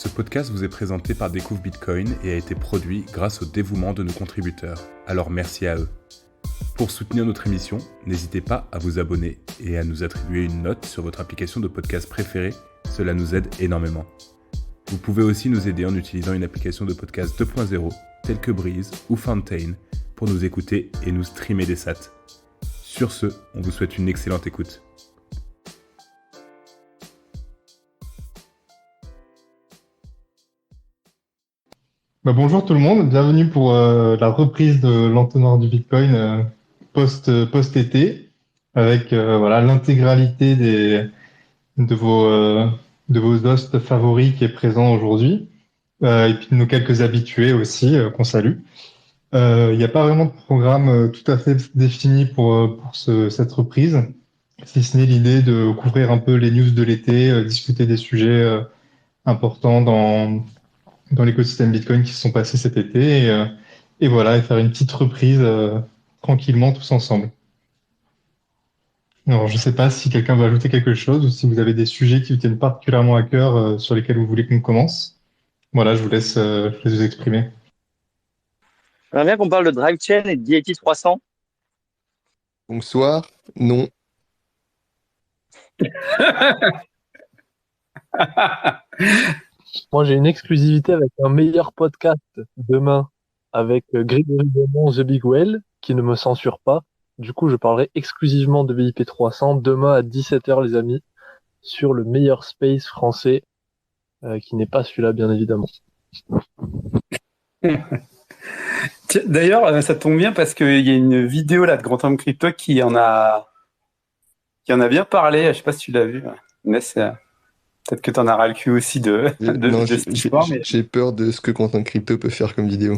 Ce podcast vous est présenté par Découvre Bitcoin et a été produit grâce au dévouement de nos contributeurs. Alors merci à eux. Pour soutenir notre émission, n'hésitez pas à vous abonner et à nous attribuer une note sur votre application de podcast préférée. Cela nous aide énormément. Vous pouvez aussi nous aider en utilisant une application de podcast 2.0 telle que Breeze ou Fountain pour nous écouter et nous streamer des sats. Sur ce, on vous souhaite une excellente écoute. Bonjour tout le monde, bienvenue pour la reprise de l'entonnoir du Bitcoin post-été avec l'intégralité de vos hosts favoris qui est présent aujourd'hui et puis nos quelques habitués aussi qu'on salue. Il n'y a pas vraiment de programme tout à fait défini pour cette reprise, si ce n'est l'idée de couvrir un peu les news de l'été, discuter des sujets importants dans l'écosystème Bitcoin qui se sont passés cet été et voilà, et faire une petite reprise tranquillement tous ensemble. Alors, je ne sais pas si quelqu'un veut ajouter quelque chose ou si vous avez des sujets qui vous tiennent particulièrement à cœur sur lesquels vous voulez qu'on commence. Voilà, je vous laisse vous exprimer. J'aimerais bien qu'on parle de DriveChain et de DAT 300. Bonsoir, non. Moi, j'ai une exclusivité avec un meilleur podcast demain avec Grégory Beaumont, The Big Whale, qui ne me censure pas. Du coup, je parlerai exclusivement de BIP 300 demain à 17h, les amis, sur le meilleur space français, qui n'est pas celui-là, bien évidemment. D'ailleurs, ça tombe bien parce qu'il y a une vidéo là de Grand Homme Crypto qui en a bien parlé. Je sais pas si tu l'as vu, mais peut-être que tu en as ras le cul aussi de cette histoire. Mais... J'ai peur de ce que Quentin Crypto peut faire comme vidéo.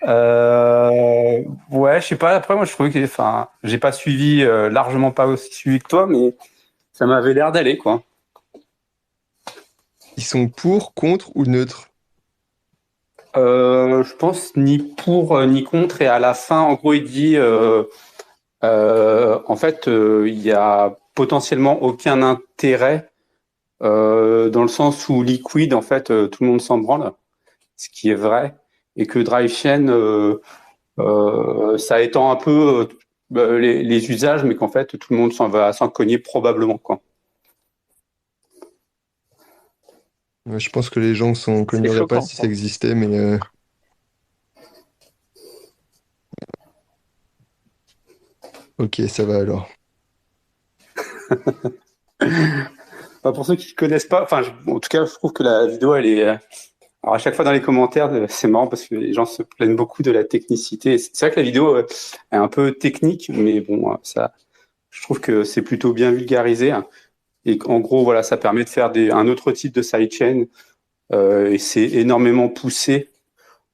Ouais, je sais pas. Après, moi, je trouvais que, j'ai pas suivi largement pas aussi suivi que toi, mais ça m'avait l'air d'aller, quoi. Ils sont pour, contre ou neutres? Je pense ni pour ni contre. Et à la fin, en gros, il dit, en fait, il y a potentiellement aucun intérêt dans le sens où Liquid, en fait, tout le monde s'en branle, ce qui est vrai, et que DriveChain, ça étend un peu les usages, mais qu'en fait, tout le monde va s'en cogner probablement, quoi. Ouais, je pense que les gens s'en cogneraient pas si ça existait, mais... Ok, ça va alors. Pour ceux qui ne connaissent pas, en tout cas, je trouve que la vidéo, elle est... Alors, à chaque fois dans les commentaires, c'est marrant parce que les gens se plaignent beaucoup de la technicité. C'est vrai que la vidéo est un peu technique, mais bon, je trouve que c'est plutôt bien vulgarisé. Et en gros, voilà, ça permet de faire un autre type de sidechain. Et c'est énormément poussé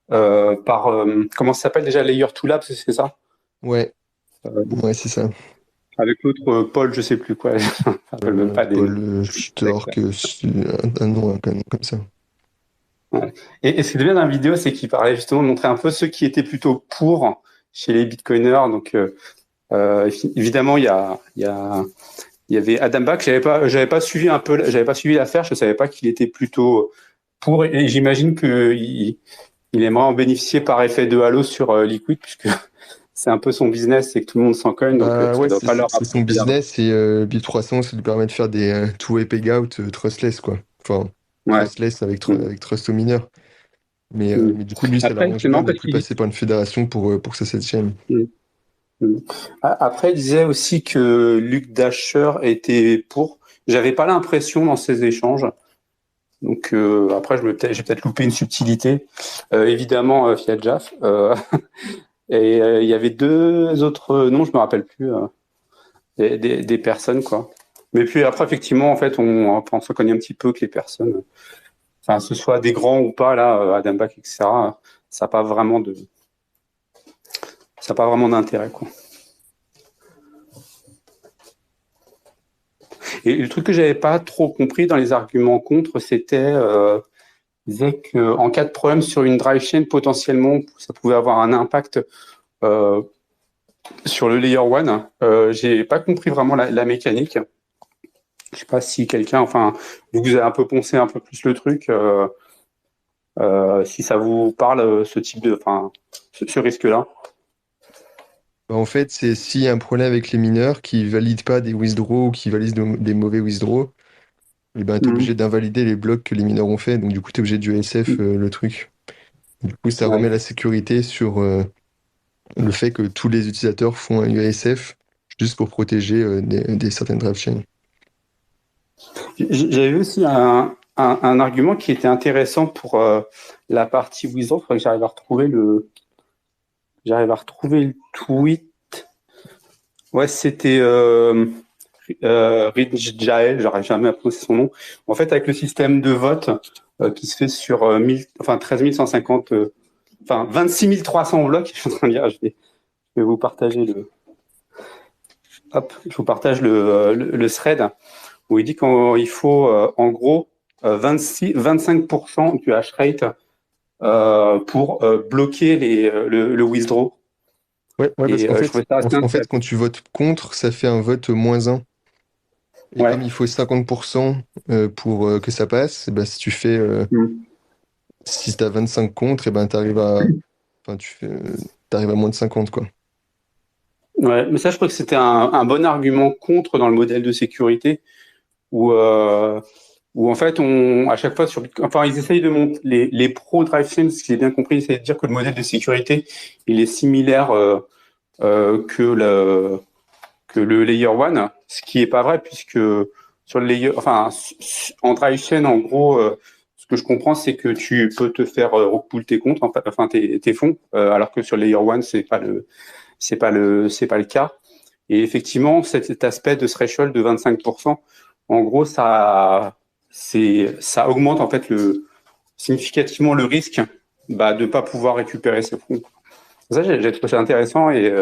par... comment ça s'appelle déjà? Layer 2 Labs, c'est ça? Ouais, ouais, c'est ça. Avec l'autre Paul, je sais plus quoi. Je ne rappelle même pas des Paul Stork, un nom comme ça. Ouais. Et ce qui est bien dans la vidéo, c'est qu'il parlait justement de montrer un peu ceux qui étaient plutôt pour chez les bitcoiners. Donc, évidemment, il y avait Adam Back. J'avais pas suivi l'affaire. Je savais pas qu'il était plutôt pour. Et j'imagine qu'il aimerait en bénéficier par effet de halo sur Liquid, puisque c'est un peu son business, c'est que tout le monde s'en cogne. Donc, c'est son business et BIP 300, ça lui permet de faire des two-way payout trustless, quoi. Enfin, trustless avec trust au mineur. Mais du coup, lui, ça l'arrange pas de plus passer par une fédération pour que ça s'étienne. Après, il disait aussi que Luc Dasher était pour. J'avais pas l'impression dans ces échanges. Donc après, j'ai peut-être loupé une subtilité. Évidemment, Fiat Jaff. Et il y avait deux autres noms, je me rappelle plus, des personnes, quoi. Mais puis après, effectivement, en fait, on se connaît un petit peu que les personnes, ce soit des grands ou pas, là, Adam Back, etc., ça n'a pas vraiment d'intérêt, quoi. Et le truc que j'avais pas trop compris dans les arguments contre, c'était disait qu'en cas de problème sur une drive chain, potentiellement, ça pouvait avoir un impact sur le layer 1. J'ai pas compris vraiment la mécanique. Je sais pas si quelqu'un, enfin, vu que vous avez un peu poncé un peu plus le truc, si ça vous parle, ce type de, enfin, ce risque-là. En fait, c'est s'il y a un problème avec les mineurs qui valident pas des withdraws ou qui valident des mauvais withdraws, et ben, tu es obligé d'invalider les blocs que les mineurs ont fait. Donc, du coup, tu es obligé du SF le truc. Du coup, ça remet la sécurité sur le fait que tous les utilisateurs font un UASF juste pour protéger des certaines drive chains. J'avais vu aussi un argument qui était intéressant pour la partie withdraw. Il faudrait que j'arrive à retrouver le tweet. Ouais, c'était Rich Jael, j'aurais jamais à prononcer son nom. En fait, avec le système de vote qui se fait sur 13 150, 26 300 blocs, je suis en train de dire, je vais vous partager je vous partage le thread où il dit qu'il faut en gros 25% du hash rate pour bloquer le withdraw. Ouais, parce qu'en fait, quand tu votes contre, ça fait un vote -1. Et comme il faut 50% pour que ça passe, et ben, si tu fais si tu as 25 contre, et ben t'arrives à moins de 50, quoi. Ouais, mais ça, je crois que c'était un bon argument contre dans le modèle de sécurité où en fait, à chaque fois ils essayent de monter les pro drive chains, ce qui est bien compris, c'est de dire que le modèle de sécurité, il est similaire que le layer 1, ce qui est pas vrai puisque sur le layer, en drive chain, en gros, ce que je comprends, c'est que tu peux te faire repool tes comptes, tes fonds, alors que sur le layer 1, c'est pas le cas. Et effectivement, cet aspect de threshold de 25%, en gros, ça augmente en fait significativement le risque de pas pouvoir récupérer ses fonds. Ça, j'ai trouvé ça intéressant et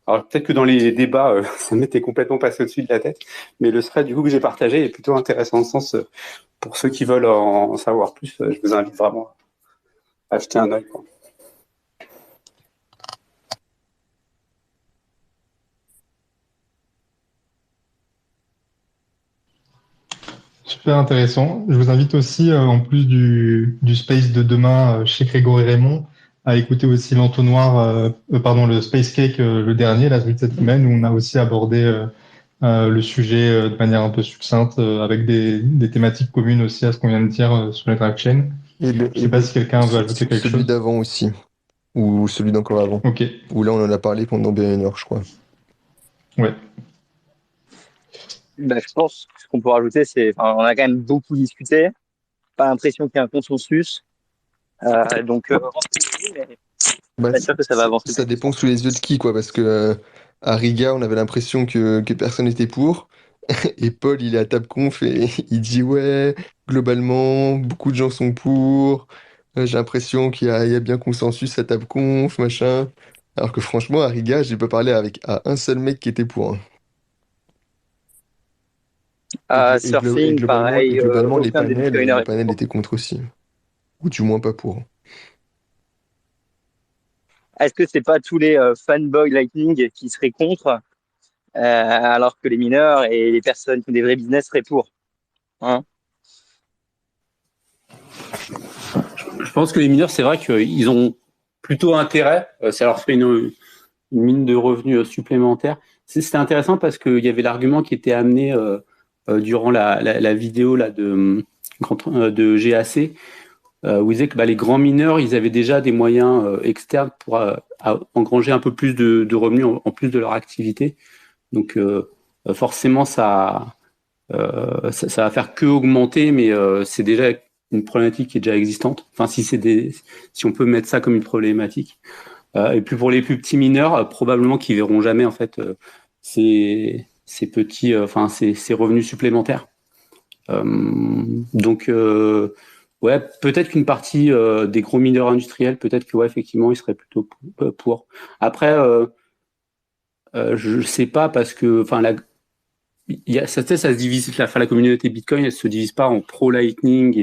alors peut-être que dans les débats, ça m'était complètement passé au-dessus de la tête, mais le thread du coup que j'ai partagé est plutôt intéressant, dans le sens pour ceux qui veulent en savoir plus, je vous invite vraiment à jeter un œil. Super intéressant. Je vous invite aussi, en plus du space de demain chez Grégory Raymond, à écouter aussi l'entonnoir, le Space Cake, le dernier, celui de cette semaine, où on a aussi abordé le sujet de manière un peu succincte, avec des thématiques communes aussi à ce qu'on vient de dire sur les drive chains. Je ne sais pas si quelqu'un veut ajouter quelque chose. Celui d'avant aussi, ou celui d'encore avant. Ok. Où là, on en a parlé pendant bien 1 heure, je crois. Ouais. Je pense que ce qu'on peut rajouter, on a quand même beaucoup discuté. Pas l'impression qu'il y a un consensus. Pas sûr que ça va avancer. Ça dépend sous les yeux de qui, quoi, parce que à Riga, on avait l'impression que personne n'était pour. Et Paul, il est à table conf et il dit ouais, globalement, beaucoup de gens sont pour. J'ai l'impression qu'il y a bien consensus à table conf, machin. Alors que franchement, à Riga, j'ai pas parlé à un seul mec qui était pour. Surfing, pareil. Globalement, les Aucun des bitcoiners panels étaient contre aussi. Ou du moins pas pour. Est-ce que c'est pas tous les fanboys Lightning qui seraient contre, alors que les mineurs et les personnes qui ont des vrais business seraient pour, hein? Je pense que les mineurs, c'est vrai qu'ils ont plutôt intérêt. Ça leur fait une mine de revenus supplémentaire. C'était intéressant parce qu'il y avait l'argument qui était amené durant la vidéo là, de GAC, où il disait que les grands mineurs, ils avaient déjà des moyens externes pour engranger un peu plus de revenus en plus de leur activité. Donc forcément, ça va faire que augmenter, mais c'est déjà une problématique qui est déjà existante. Enfin, si on peut mettre ça comme une problématique. Et puis pour les plus petits mineurs, probablement qu'ils verront jamais en fait ces petits, ces revenus supplémentaires. Donc ouais, peut-être qu'une partie des gros mineurs industriels, peut-être que ouais, effectivement, ils seraient plutôt pour. Après, je sais pas parce que ça se divise. La communauté Bitcoin, elle se divise pas en pro Lightning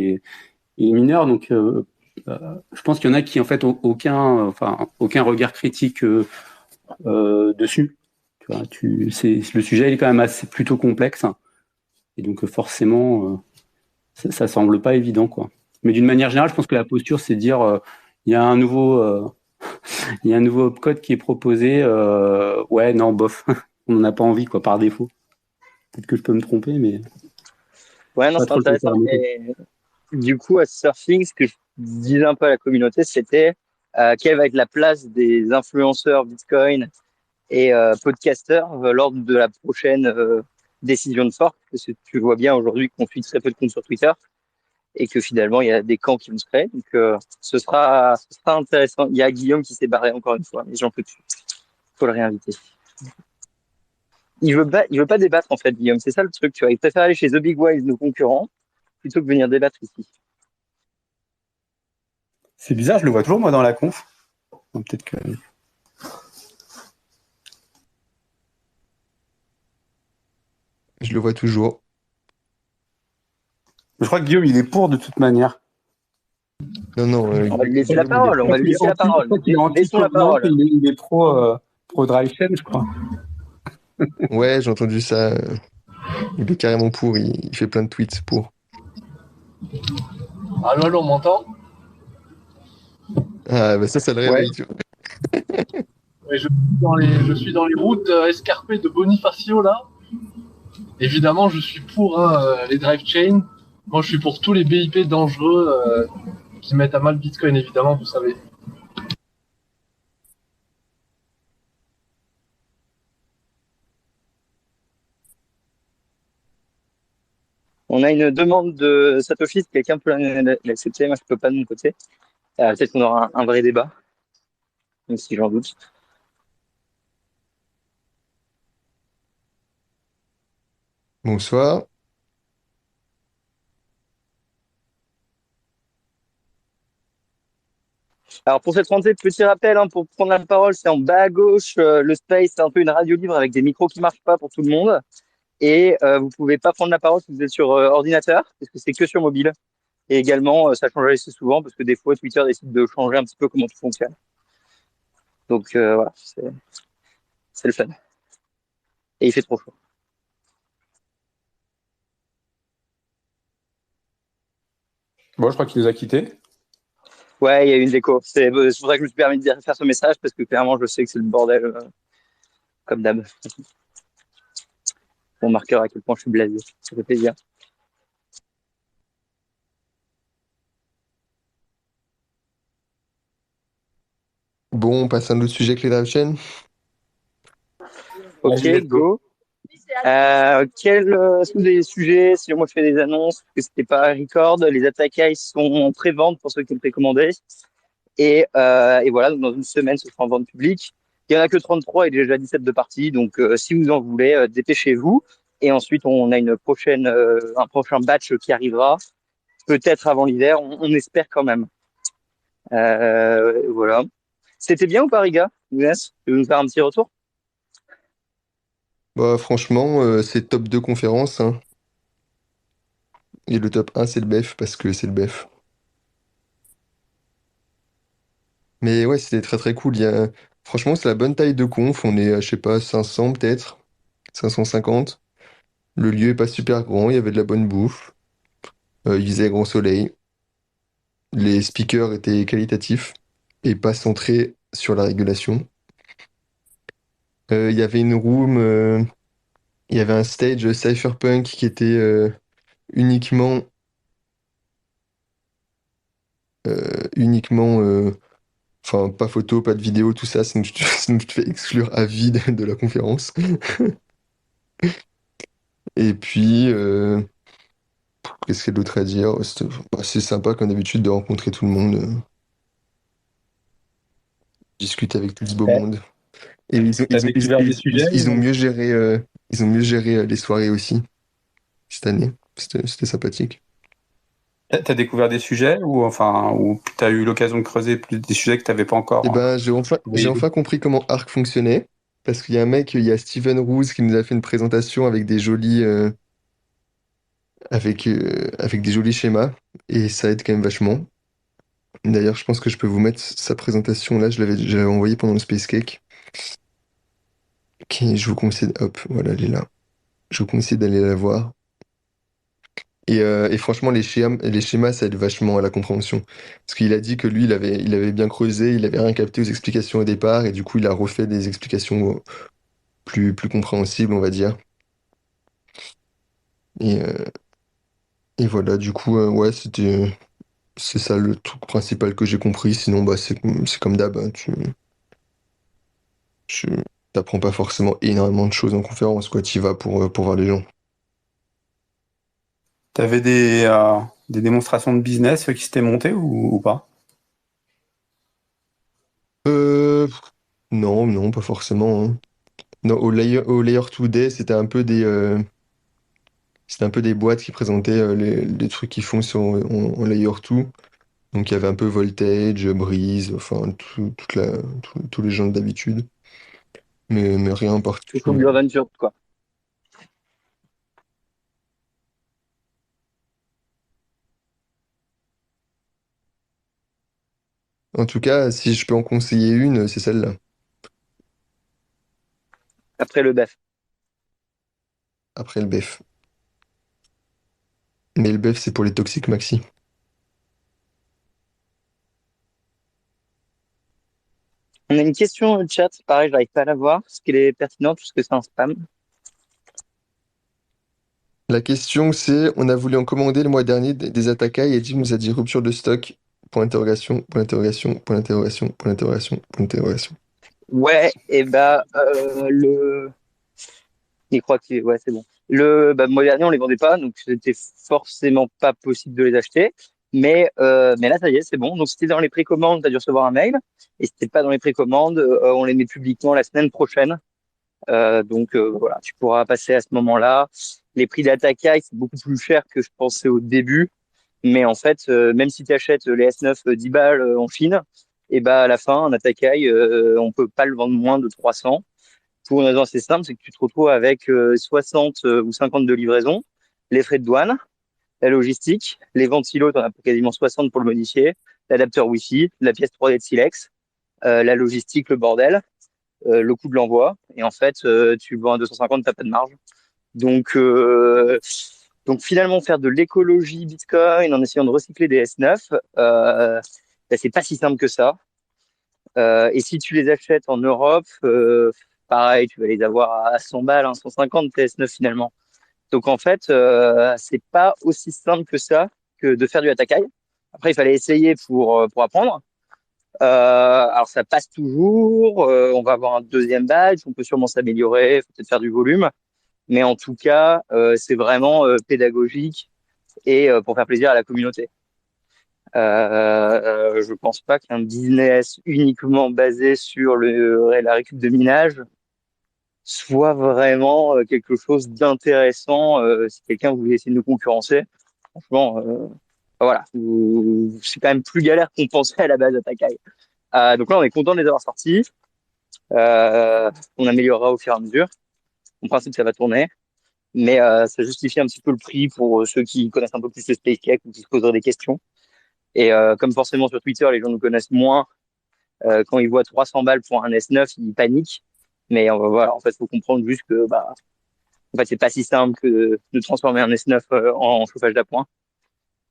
et mineurs. Donc, je pense qu'il y en a qui en fait ont aucun regard critique dessus. Tu vois, le sujet il est quand même assez plutôt complexe. Et donc forcément, ça semble pas évident, quoi. Mais d'une manière générale, je pense que la posture, c'est de dire il y a un nouveau il y a un nouveau opcode qui est proposé. Ouais, non, bof, on n'en a pas envie, quoi, par défaut. Peut-être que je peux me tromper, mais Ouais, non, pas c'est trop le intéressant. Et du coup, à Surfing, ce que je disais un peu à la communauté, c'était quelle va être la place des influenceurs Bitcoin et podcasters lors de la prochaine décision de fork. Parce que tu vois bien aujourd'hui qu'on suit très peu de comptes sur Twitter et que finalement, il y a des camps qui vont se créer. Donc, ce sera intéressant. Il y a Guillaume qui s'est barré encore une fois, mais j'en peux plus. Faut le réinviter. Il veut pas débattre, en fait, Guillaume. C'est ça le truc, tu vois. Il préfère aller chez The Big Wise, nos concurrents, plutôt que venir débattre ici. c'est bizarre, je le vois toujours, moi, dans la conf. Donc, peut-être que... Je le vois toujours. Je crois que Guillaume, il est pour de toute manière. Non, non. On va lui laisser la Guillaume, il est parole. On va lui laisser la parole. Laissons la parole. Il est pro DriveChain, je crois. Ouais, j'ai entendu ça. Il est carrément pour. Il fait plein de tweets pour. Allô, on m'entend? Ah, bah ça le réveille, tu vois. Ouais, je suis dans les routes escarpées de Bonifacio, là. Évidemment, je suis pour les drive chains. Moi, je suis pour tous les BIP dangereux qui mettent à mal Bitcoin, évidemment, vous savez. On a une demande de Satoshi. Si quelqu'un peut l'accepter, moi je peux pas de mon côté. Peut-être qu'on aura un vrai débat, même si j'en doute. Bonsoir. Alors pour cette rentrée, petit rappel, pour prendre la parole, c'est en bas à gauche. Le space, c'est un peu une radio libre avec des micros qui marchent pas pour tout le monde. Et vous pouvez pas prendre la parole si vous êtes sur ordinateur, parce que c'est que sur mobile. Et également, ça change assez souvent, parce que des fois, Twitter décide de changer un petit peu comment tout fonctionne. Donc voilà, c'est le fun. Et il fait trop chaud. Bon, je crois qu'il nous a quittés. Ouais, il y a eu une déco. C'est pour ça que je me suis permis de faire ce message, parce que clairement, je sais que c'est le bordel, comme d'hab. Mon marqueur à quel point je suis blasé. Ça fait plaisir. Bon, on passe à un autre sujet que les drive chains. Ok, go. Quels sont des sujets, si moi je fais des annonces, parce que c'était pas record, les attaques sont en pré-vente pour ceux qui ont précommandé. Et voilà, donc dans une semaine, ce sera en vente publique. Il y en a que 33 et déjà 17 de parties, donc si vous en voulez, dépêchez-vous. Et ensuite, on a un prochain batch qui arrivera, peut-être avant l'hiver, on espère quand même. Voilà. C'était bien ou pas, Riga? Younes, tu veux nous faire un petit retour? Bah, franchement, c'est top 2 conférences, hein. Et le top 1, c'est le BEF, parce que c'est le BEF. Mais ouais, c'était très très cool. Franchement, c'est la bonne taille de conf. On est, je sais pas, 500 peut-être, 550. Le lieu est pas super grand, il y avait de la bonne bouffe. Il faisait grand soleil. Les speakers étaient qualitatifs et pas centrés sur la régulation. Il y avait une room, il y avait un stage cypherpunk qui était uniquement, enfin, pas photo, pas de vidéo, tout ça, sinon sinon je te fais exclure à vie de la conférence. Et puis, qu'est-ce qu'il y a d'autre à dire? C'est sympa, comme d'habitude, de rencontrer tout le monde, discuter avec tout ce beau monde. Et ils ont mieux géré, les soirées aussi, cette année. C'était sympathique. T'as découvert des sujets ou t'as eu l'occasion de creuser plus des sujets que t'avais pas encore? Et ben, j'ai enfin compris comment Arc fonctionnait. Parce qu'il y a un mec, il y a Steven Roos qui nous a fait une présentation avec des avec des jolis schémas. Et ça aide quand même vachement. D'ailleurs, je pense que je peux vous mettre sa présentation là. J'avais envoyé pendant le Space Cake. Je vous conseille, hop, voilà, elle est là. Je vous conseille d'aller la voir. Et franchement, les schémas, ça aide vachement à la compréhension. Parce qu'il a dit que lui, il avait bien creusé, il avait rien capté aux explications au départ, et du coup, il a refait des explications plus compréhensibles, on va dire. Et, euh, et voilà, du coup, ouais, c'est ça le truc principal que j'ai compris. Sinon, bah, c'est comme d'hab, hein, tu t'apprends pas forcément énormément de choses en conférence, quoi. Tu y vas pour voir les gens. T'avais des démonstrations de business qui s'étaient montées ou pas? Euh, non, non, pas forcément, hein. Non, au Layer 2D, c'était un peu des boîtes qui présentaient les trucs qu'ils font en Layer 2. Donc il y avait un peu Voltage, Breeze, enfin tous les gens d'habitude. Mais rien en Tout comme particulier. l'aventure, quoi. En tout cas, si je peux en conseiller une, c'est celle-là. Après le BEF. Après le BEF. Mais le BEF, c'est pour les Toxic Maxi. On a une question au chat, pareil, j'arrive pas à la voir, parce qu'elle est pertinente, puisque c'est un spam. La question, c'est, on a voulu en commander le mois dernier des Atakai et Jim nous a dit rupture de stock. Point d'interrogation, point d'interrogation, point d'interrogation, point d'interrogation, point d'interrogation. Ouais, et il croit qu'il ouais, c'est bon. Le mois dernier, on les vendait pas, donc c'était forcément pas possible de les acheter. Mais là, ça y est, c'est bon. Donc, c'était dans les précommandes, tu as dû recevoir un mail. Et c'était pas dans les précommandes, on les met publiquement la semaine prochaine. Voilà, tu pourras passer à ce moment-là. Les prix d'Atakai, c'est beaucoup plus cher que je pensais au début. Mais en fait, même si tu achètes les S9 10 balles en Chine, et à la fin, un Atakai, on peut pas le vendre moins de 300. Pour une raison assez simple, c'est que tu te retrouves avec 60 ou 50 de livraison, les frais de douane, la logistique, les ventilos, tu en as pour quasiment 60 pour le modifier, l'adapteur Wi-Fi, la pièce 3D de Silex, la logistique, le bordel, le coût de l'envoi. Et en fait, tu le vends à 250, tu n'as pas de marge. Donc, euh, donc finalement, faire de l'écologie Bitcoin en essayant de recycler des S9, c'est pas si simple que ça. Et si tu les achètes en Europe, pareil, tu vas les avoir à 100 balles, hein, 150 PS9 finalement. Donc en fait, c'est pas aussi simple que ça que de faire du Atakai. Après, il fallait essayer pour apprendre. Alors ça passe toujours. On va avoir un deuxième badge. On peut sûrement s'améliorer, peut-être faire du volume. Mais en tout cas, c'est vraiment pédagogique et pour faire plaisir à la communauté. Je pense pas qu'un business uniquement basé sur la récup de minage soit vraiment quelque chose d'intéressant si quelqu'un voulait essayer de nous concurrencer. Franchement, voilà, c'est quand même plus galère qu'on pensait à la base d'Atakai. Donc là, on est content de les avoir sortis. On améliorera au fur et à mesure. En principe, ça va tourner. Mais ça justifie un petit peu le prix pour ceux qui connaissent un peu plus le SpaceX ou qui se poseraient des questions. Et comme forcément sur Twitter, les gens nous connaissent moins, quand ils voient 300 balles pour un S9, ils paniquent. Mais voilà, en fait, il faut comprendre juste que en fait, c'est pas si simple que de transformer un S9 en chauffage d'appoint.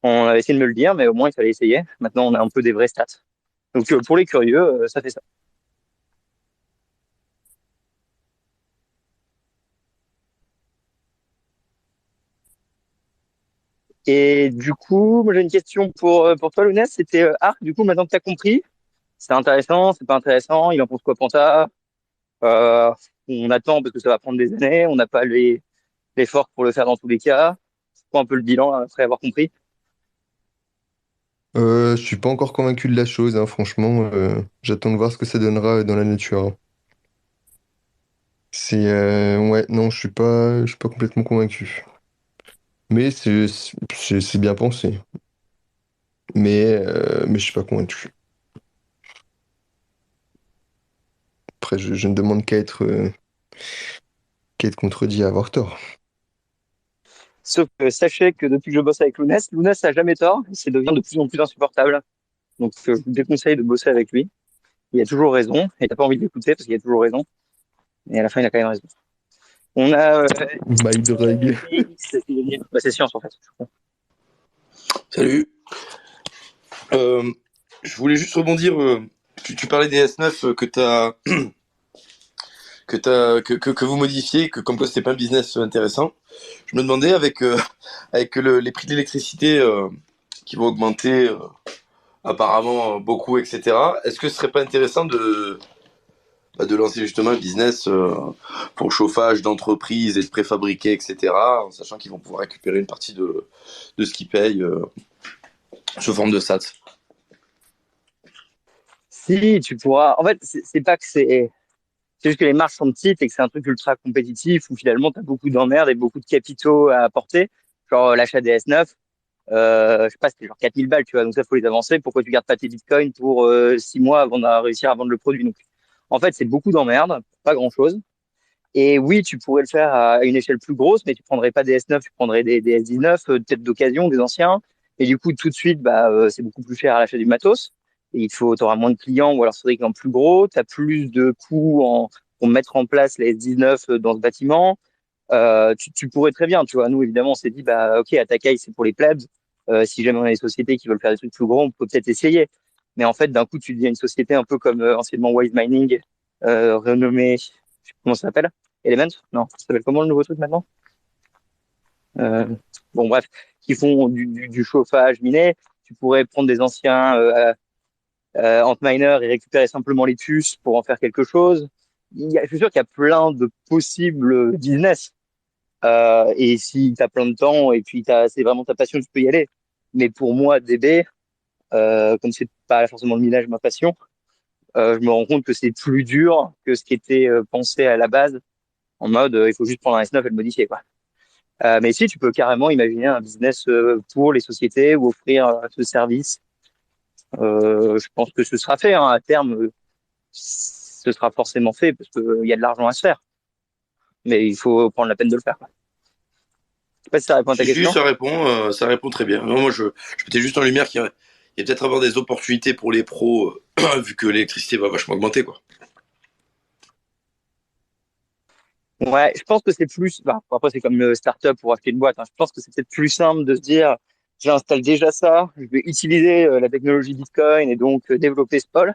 On avait essayé de me le dire, mais au moins, il fallait essayer. Maintenant, on a un peu des vraies stats. Donc, pour les curieux, ça fait ça. Et du coup, moi, j'ai une question pour toi, Lounès. C'était, du coup, maintenant que tu as compris, c'est intéressant, c'est pas intéressant, il en pense quoi, Panta? Euh, on attend parce que ça va prendre des années, on n'a pas l'effort pour le faire dans tous les cas. C'est quoi un peu le bilan après avoir compris? Je suis pas encore convaincu de la chose, hein, franchement. J'attends de voir ce que ça donnera dans la nature. Ouais, non, je suis pas complètement convaincu. Mais c'est bien pensé. Mais je suis pas convaincu. Après, je ne demande qu'à être contredit à avoir tort. Sauf que sachez que depuis que je bosse avec Lounès a jamais tort, ça devient de plus en plus insupportable. Donc je vous déconseille de bosser avec lui. Il a toujours raison, et t'as pas envie de l'écouter parce qu'il a toujours raison. Et à la fin, il a quand même raison. On a My drug. c'est science en fait. Salut. Je voulais juste rebondir. Tu parlais des S9 que vous modifiez, que comme quoi c'était pas un business intéressant. Je me demandais avec les prix de l'électricité qui vont augmenter apparemment beaucoup, etc. Est-ce que ce serait pas intéressant de lancer justement un business pour le chauffage d'entreprises et de préfabriquer, etc. En sachant qu'ils vont pouvoir récupérer une partie de ce qu'ils payent sous forme de SAT. Si, tu pourras. En fait, c'est pas que c'est juste que les marges sont petites et que c'est un truc ultra compétitif où finalement tu as beaucoup d'emmerdes et beaucoup de capitaux à apporter. Genre l'achat des S9, je sais pas, c'était genre 4000 balles, tu vois. Donc ça, faut les avancer. Pourquoi tu gardes pas tes bitcoins pour 6 mois avant de réussir à vendre le produit? Donc, en fait, c'est beaucoup d'emmerdes, pas grand-chose. Et oui, tu pourrais le faire à une échelle plus grosse, mais tu prendrais pas des S9, tu prendrais des S19, peut-être d'occasion, des anciens. Et du coup, tout de suite, c'est beaucoup plus cher à l'achat du matos. Et t'auras moins de clients, ou alors c'est vrai qu'en plus gros, tu as plus de coûts pour mettre en place les S19 dans ce bâtiment. Tu pourrais très bien, tu vois. Nous, évidemment, on s'est dit, ok, Atakai, c'est pour les plebs. Si jamais on a des sociétés qui veulent faire des trucs plus gros, on peut peut-être essayer. Mais en fait, d'un coup, tu deviens une société un peu comme anciennement Wise Mining, renommée, je sais plus comment ça s'appelle? Element? Non, ça s'appelle comment le nouveau truc maintenant? Euh, bon, bref, qui font du chauffage miné. Tu pourrais prendre des anciens Antminer et récupérer simplement les puces pour en faire quelque chose. Je suis sûr qu'il y a plein de possibles business. Et si tu as plein de temps et puis c'est vraiment ta passion, tu peux y aller. Mais pour moi, DB, comme c'est pas forcément le minage ma passion, je me rends compte que c'est plus dur que ce qui était pensé à la base, en mode il faut juste prendre un S9 et le modifier, quoi. Mais si tu peux carrément imaginer un business pour les sociétés ou offrir ce service, je pense que ce sera fait, hein, à terme. Ce sera forcément fait parce qu'il y a de l'argent à se faire. Mais il faut prendre la peine de le faire, quoi. Je sais pas si ça répond à ta question. Ça répond très bien. Non, moi, je mettais juste en lumière qu'il y a peut-être avoir des opportunités pour les pros, vu que l'électricité va vachement augmenter, quoi. Ouais, je pense que c'est plus. Après, c'est comme le startup pour acheter une boîte, hein. Je pense que c'est peut-être plus simple de se dire, j'installe déjà ça, je vais utiliser la technologie Bitcoin et donc développer ce pôle,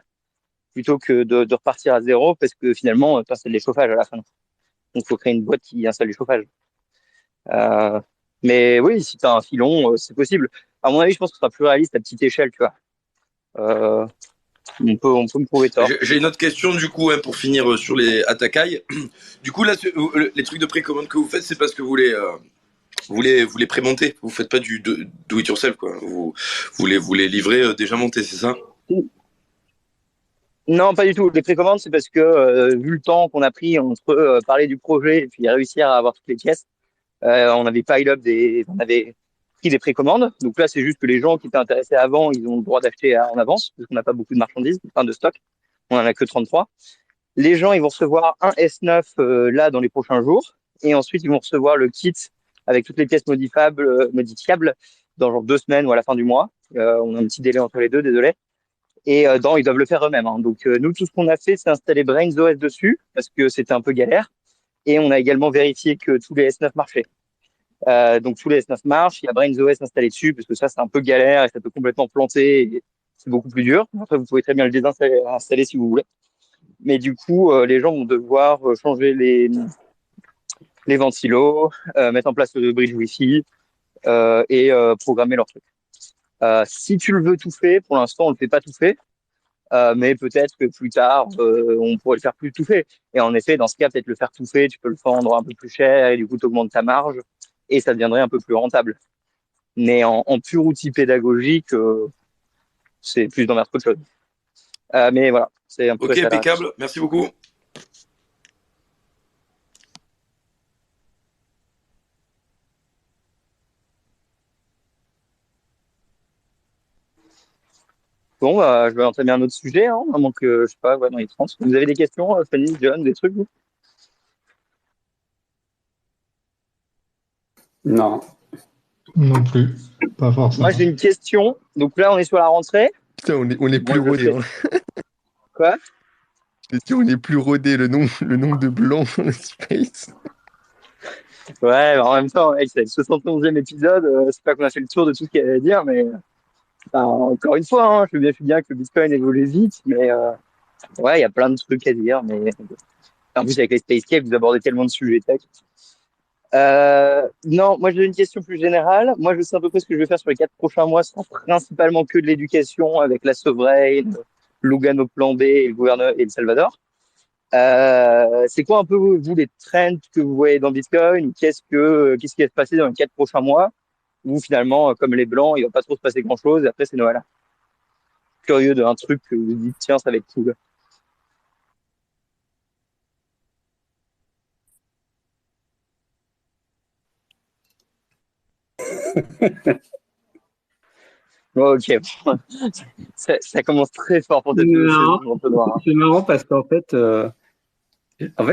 plutôt que de repartir à zéro, parce que finalement, tu installes les chauffages à la fin. Donc, il faut créer une boîte qui installe les chauffages. Euh, mais oui, si tu as un filon, c'est possible. À mon avis, je pense que ce sera plus réaliste à petite échelle, tu vois. On peut me prouver tort. J'ai une autre question, du coup, hein, pour finir sur les Atakai. Du coup, là, les trucs de précommande que vous faites, c'est parce que vous les prémontez. Vous faites pas du do it yourself, quoi. Vous les livrez déjà montés, c'est ça? Non, pas du tout. Les précommandes, c'est parce que vu le temps qu'on a pris entre parler du projet et puis réussir à avoir toutes les pièces, on avait on avait pris des précommandes. Donc là, c'est juste que les gens qui étaient intéressés avant, ils ont le droit d'acheter en avance parce qu'on n'a pas beaucoup de marchandises, enfin de stock. On en a que 33. Les gens, ils vont recevoir un S9 là dans les prochains jours et ensuite ils vont recevoir le kit avec toutes les pièces modifiables dans genre 2 semaines ou à la fin du mois. On a un petit délai entre les deux, désolé. Et ils doivent le faire eux-mêmes, hein. Donc nous, tout ce qu'on a fait, c'est installer Brains OS dessus parce que c'était un peu galère. Et on a également vérifié que tous les S9 marchaient. Donc tous les S9 marchent, il y a Brains OS installé dessus parce que ça, c'est un peu galère et ça peut complètement planter. Et c'est beaucoup plus dur. Après, vous pouvez très bien le désinstaller, installer si vous voulez. Mais du coup, les gens vont devoir changer les ventilos, mettre en place le bridge Wi-Fi et programmer leur truc. Si tu le veux tout fait, pour l'instant, on le fait pas tout fait. Mais peut-être que plus tard, on pourrait le faire plus tout fait. Et en effet, dans ce cas, peut-être le faire tout fait, tu peux le vendre un peu plus cher et du coup, tu augmentes ta marge et ça deviendrait un peu plus rentable. Mais en pur outil pédagogique, c'est plus d'emmerde qu'autre chose. Mais voilà, c'est un peu Ok, ça. impeccable. Merci beaucoup. Bon, je vais entamer un autre sujet, hein, à moins que, je sais pas, dans les 30. Vous avez des questions, Fanny, John, des trucs, vous? Non. Non plus, pas forcément. Moi, j'ai une question. Donc là, on est sur la rentrée. Putain, on est plus rodé. Hein. Quoi? On est plus rodé, le nombre de blancs dans le space. Ouais, mais en même temps, mec, c'est le 71e épisode. C'est pas qu'on a fait le tour de tout ce qu'il y avait à dire, mais encore une fois, hein, je sais bien que le Bitcoin évolue vite, mais ouais, il y a plein de trucs à dire. Mais en plus, avec les Spacecap, vous abordez tellement de sujets tech. Non, moi j'ai une question plus générale. Moi, je sais à peu près ce que je vais faire sur les 4 prochains mois. Ce sera principalement que de l'éducation avec la Sovereign, Lugano Plan B et le gouverneur et le Salvador. C'est quoi un peu vous les trends que vous voyez dans Bitcoin? Qu'est-ce qui va se passer dans les 4 prochains mois? Ou finalement, comme les blancs, il va pas trop se passer grand-chose. Et après, c'est Noël. Curieux d'un truc que vous dites, tiens, ça va être cool. Ok, ça commence très fort pour cette saison. C'est marrant parce qu'en fait,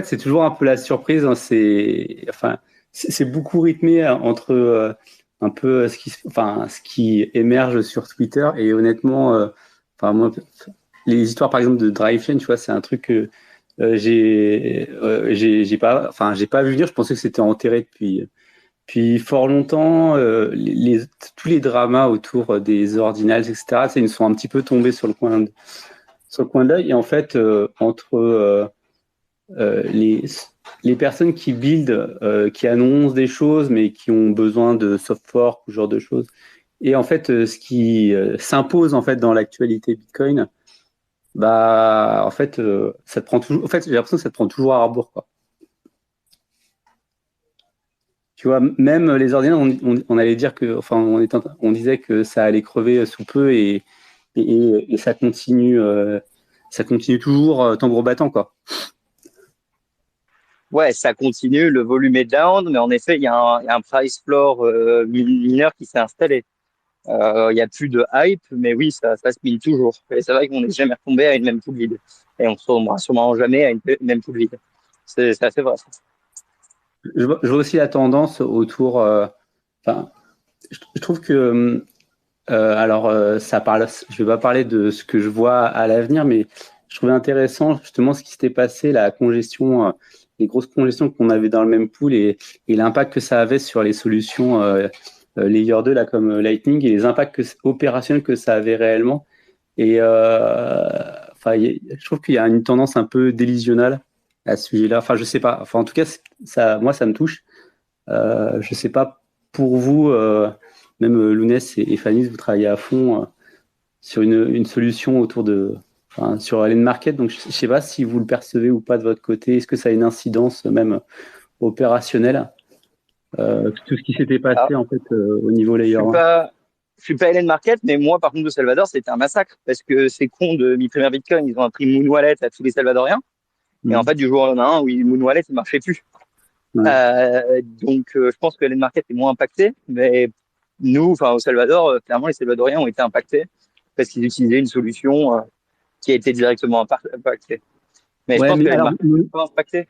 c'est toujours un peu la surprise. Hein, c'est beaucoup rythmé entre un peu ce qui émerge sur Twitter et honnêtement, moi, les histoires par exemple de DriveChain, tu vois, c'est un truc que j'ai pas vu venir. Je pensais que c'était enterré depuis fort longtemps. Tous les dramas autour des ordinals, etc., ils sont un petit peu tombés sur le coin de l'œil. Et en fait, entre les personnes qui build, qui annoncent des choses, mais qui ont besoin de soft fork, ce genre de choses, et en fait, ce qui s'impose en fait dans l'actualité Bitcoin, en fait, ça te prend toujours. En fait, j'ai l'impression que ça te prend toujours à rebours, quoi. Tu vois, même les ordinateurs, on allait dire que, on disait que ça allait crever sous peu et ça continue toujours tambour battant, quoi. Ouais, ça continue, le volume est down, mais en effet, il y a un price floor mineur qui s'est installé. Il y a plus de hype, mais oui, ça se mine toujours. Et c'est vrai qu'on n'est jamais retombé à une même pool vide. Et on ne retombera sûrement jamais à une même pool vide. C'est assez vrai. Je vois aussi la tendance autour. Je trouve que ça parle. Je vais pas parler de ce que je vois à l'avenir, mais je trouvais intéressant justement ce qui s'était passé, la congestion, les grosses congestions qu'on avait dans le même pool et l'impact que ça avait sur les solutions layer 2 là comme Lightning et les impacts opérationnels que ça avait réellement. Et je trouve qu'il y a une tendance un peu délusionnelle à ce sujet-là. Enfin, je sais pas. Enfin, en tout cas, moi, ça me touche. Je sais pas pour vous, même Lounès et Fanny, vous travaillez à fond sur une solution sur Allen Market. Donc, je sais pas si vous le percevez ou pas de votre côté. Est-ce que ça a une incidence même opérationnelle, tout ce qui s'était passé en fait au niveau layer 1? Je suis pas Allen Market, mais moi, par contre, de Salvador, c'était un massacre parce que ces cons de Mi Premier Bitcoin, ils ont appris Moon Wallet à tous les Salvadoriens. Et en fait, du jour au lendemain, Moon Wallet, il marchait plus. Ouais. Donc, je pense que Allen Market est moins impacté, mais nous, au Salvador, clairement, les Salvadoriens ont été impactés parce qu'ils utilisaient une solution qui a été directement impactée. Mais je pense que Allen Market n'est pas impacté.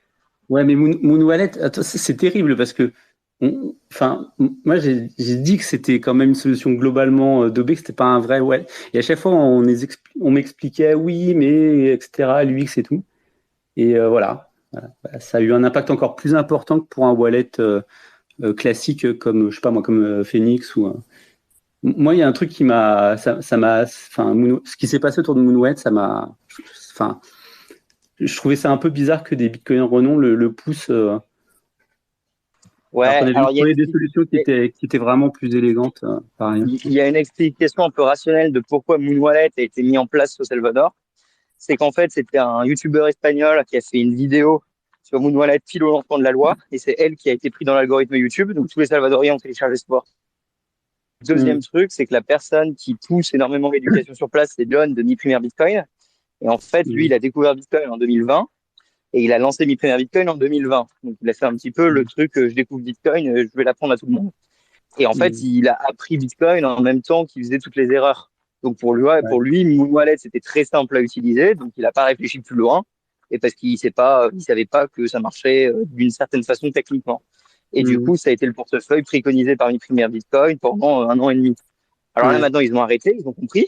Ouais, mais Moon Wallet, c'est terrible parce que moi, j'ai dit que c'était quand même une solution globalement dopée, que c'était pas un vrai wallet. Et à chaque fois, on m'expliquait oui, mais etc. l'UX et tout. Et voilà, ça a eu un impact encore plus important que pour un wallet classique comme je sais pas moi, comme Phoenix ou. Moi, il y a un truc qui m'a, ce qui s'est passé autour de Moon Wallet, je trouvais ça un peu bizarre que des bitcoins renom le poussent. Ouais, alors il y a des solutions qui étaient vraiment plus élégantes. Il y a une explication un peu rationnelle de pourquoi Moon Wallet a été mis en place au Salvador. C'est qu'en fait, c'était un YouTuber espagnol qui a fait une vidéo sur Moon Wallet pile au lancement de la loi, et c'est elle qui a été prise dans l'algorithme YouTube. Donc tous les Salvadoriens ont téléchargé ce sport. Deuxième truc, c'est que la personne qui pousse énormément l'éducation sur place, c'est John de Mi Premier Bitcoin. Et en fait, lui, il a découvert Bitcoin en 2020 et il a lancé Mi Premier Bitcoin en 2020. Donc, il a fait un petit peu le truc, je découvre Bitcoin, je vais l'apprendre à tout le monde. Et en fait, il a appris Bitcoin en même temps qu'il faisait toutes les erreurs. Donc, pour lui, Moon Wallet, c'était très simple à utiliser. Donc, il n'a pas réfléchi plus loin. Et parce qu'il savait pas que ça marchait d'une certaine façon techniquement. Et du coup, ça a été le portefeuille préconisé par Mi Premier Bitcoin pendant 1 an et demi. Alors là, maintenant, ils ont arrêté, ils ont compris.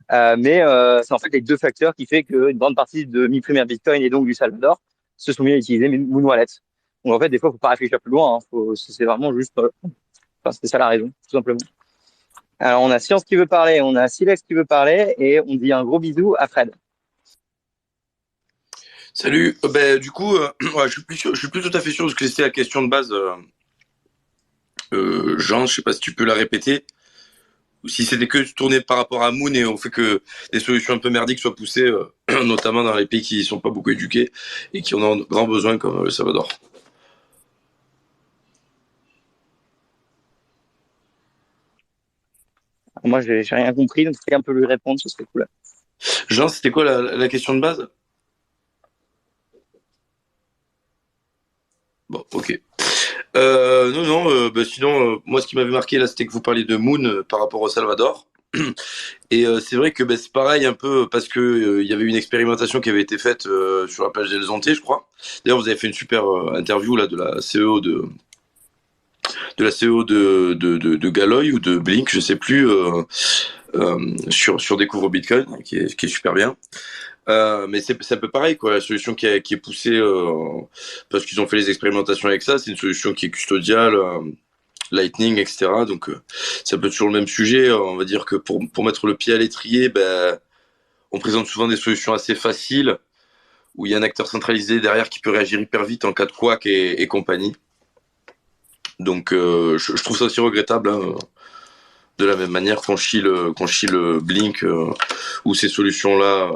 Mais c'est en fait les deux facteurs qui fait qu'une grande partie de Mi Premier Bitcoin et donc du Salvador se sont mis à utiliser Moon Wallet. Donc en fait, des fois, il faut pas réfléchir plus loin. C'est vraiment juste, c'est ça la raison, tout simplement. Alors, on a Science qui veut parler, on a Silex qui veut parler, et on dit un gros bisou à Fred. Salut. Du coup, ouais, je suis plus tout à fait sûr de ce que c'était la question de base. Jean, je sais pas si tu peux la répéter, ou si c'était que tourné par rapport à Moon et au fait que des solutions un peu merdiques soient poussées, notamment dans les pays qui sont pas beaucoup éduqués et qui en ont grand besoin, comme le Salvador. Moi, j'ai rien compris, donc si un peu lui répondre, ce serait cool. Jean, c'était quoi la question de base? Bon, ok. Sinon, moi, ce qui m'avait marqué là, c'était que vous parliez de Moon par rapport au Salvador. Et c'est vrai que c'est pareil un peu parce que il y avait une expérimentation qui avait été faite sur la plage d'El Zonte, je crois. D'ailleurs, vous avez fait une super interview là de la CEO de Galoy ou de Blink, je sais plus, sur Découvre Bitcoin, qui est super bien. Mais c'est un peu pareil, quoi. La solution qui est poussée parce qu'ils ont fait les expérimentations avec ça, c'est une solution qui est custodiale, Lightning, etc. Donc c'est un peu toujours le même sujet. On va dire que pour mettre le pied à l'étrier, on présente souvent des solutions assez faciles où il y a un acteur centralisé derrière qui peut réagir hyper vite en cas de couac et compagnie. Donc je trouve ça aussi regrettable, hein, de la même manière qu'on chie le Blink ou ces solutions-là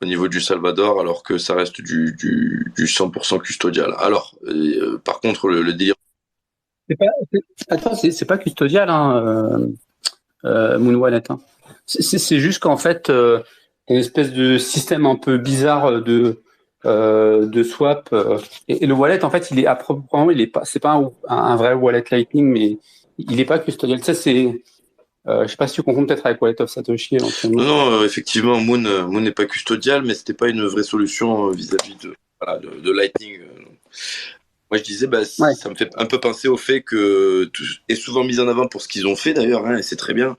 au niveau du Salvador, alors que ça reste du 100% custodial. Alors, par contre, le délire... C'est pas custodial, hein, Moon Wallet. Hein. C'est juste qu'en fait, une espèce de système un peu bizarre de swap. Et le wallet, en fait, il est à proprement, c'est pas un vrai wallet Lightning, mais il est pas custodial. Ça, c'est... je sais pas si tu confonds peut-être avec Wallet of Satoshi éventuellement. Non, effectivement, Moon n'est pas custodial, mais c'était pas une vraie solution vis-à-vis de Lightning. Moi, je disais, ça me fait un peu penser au fait que tout est souvent mis en avant pour ce qu'ils ont fait d'ailleurs, hein, et c'est très bien.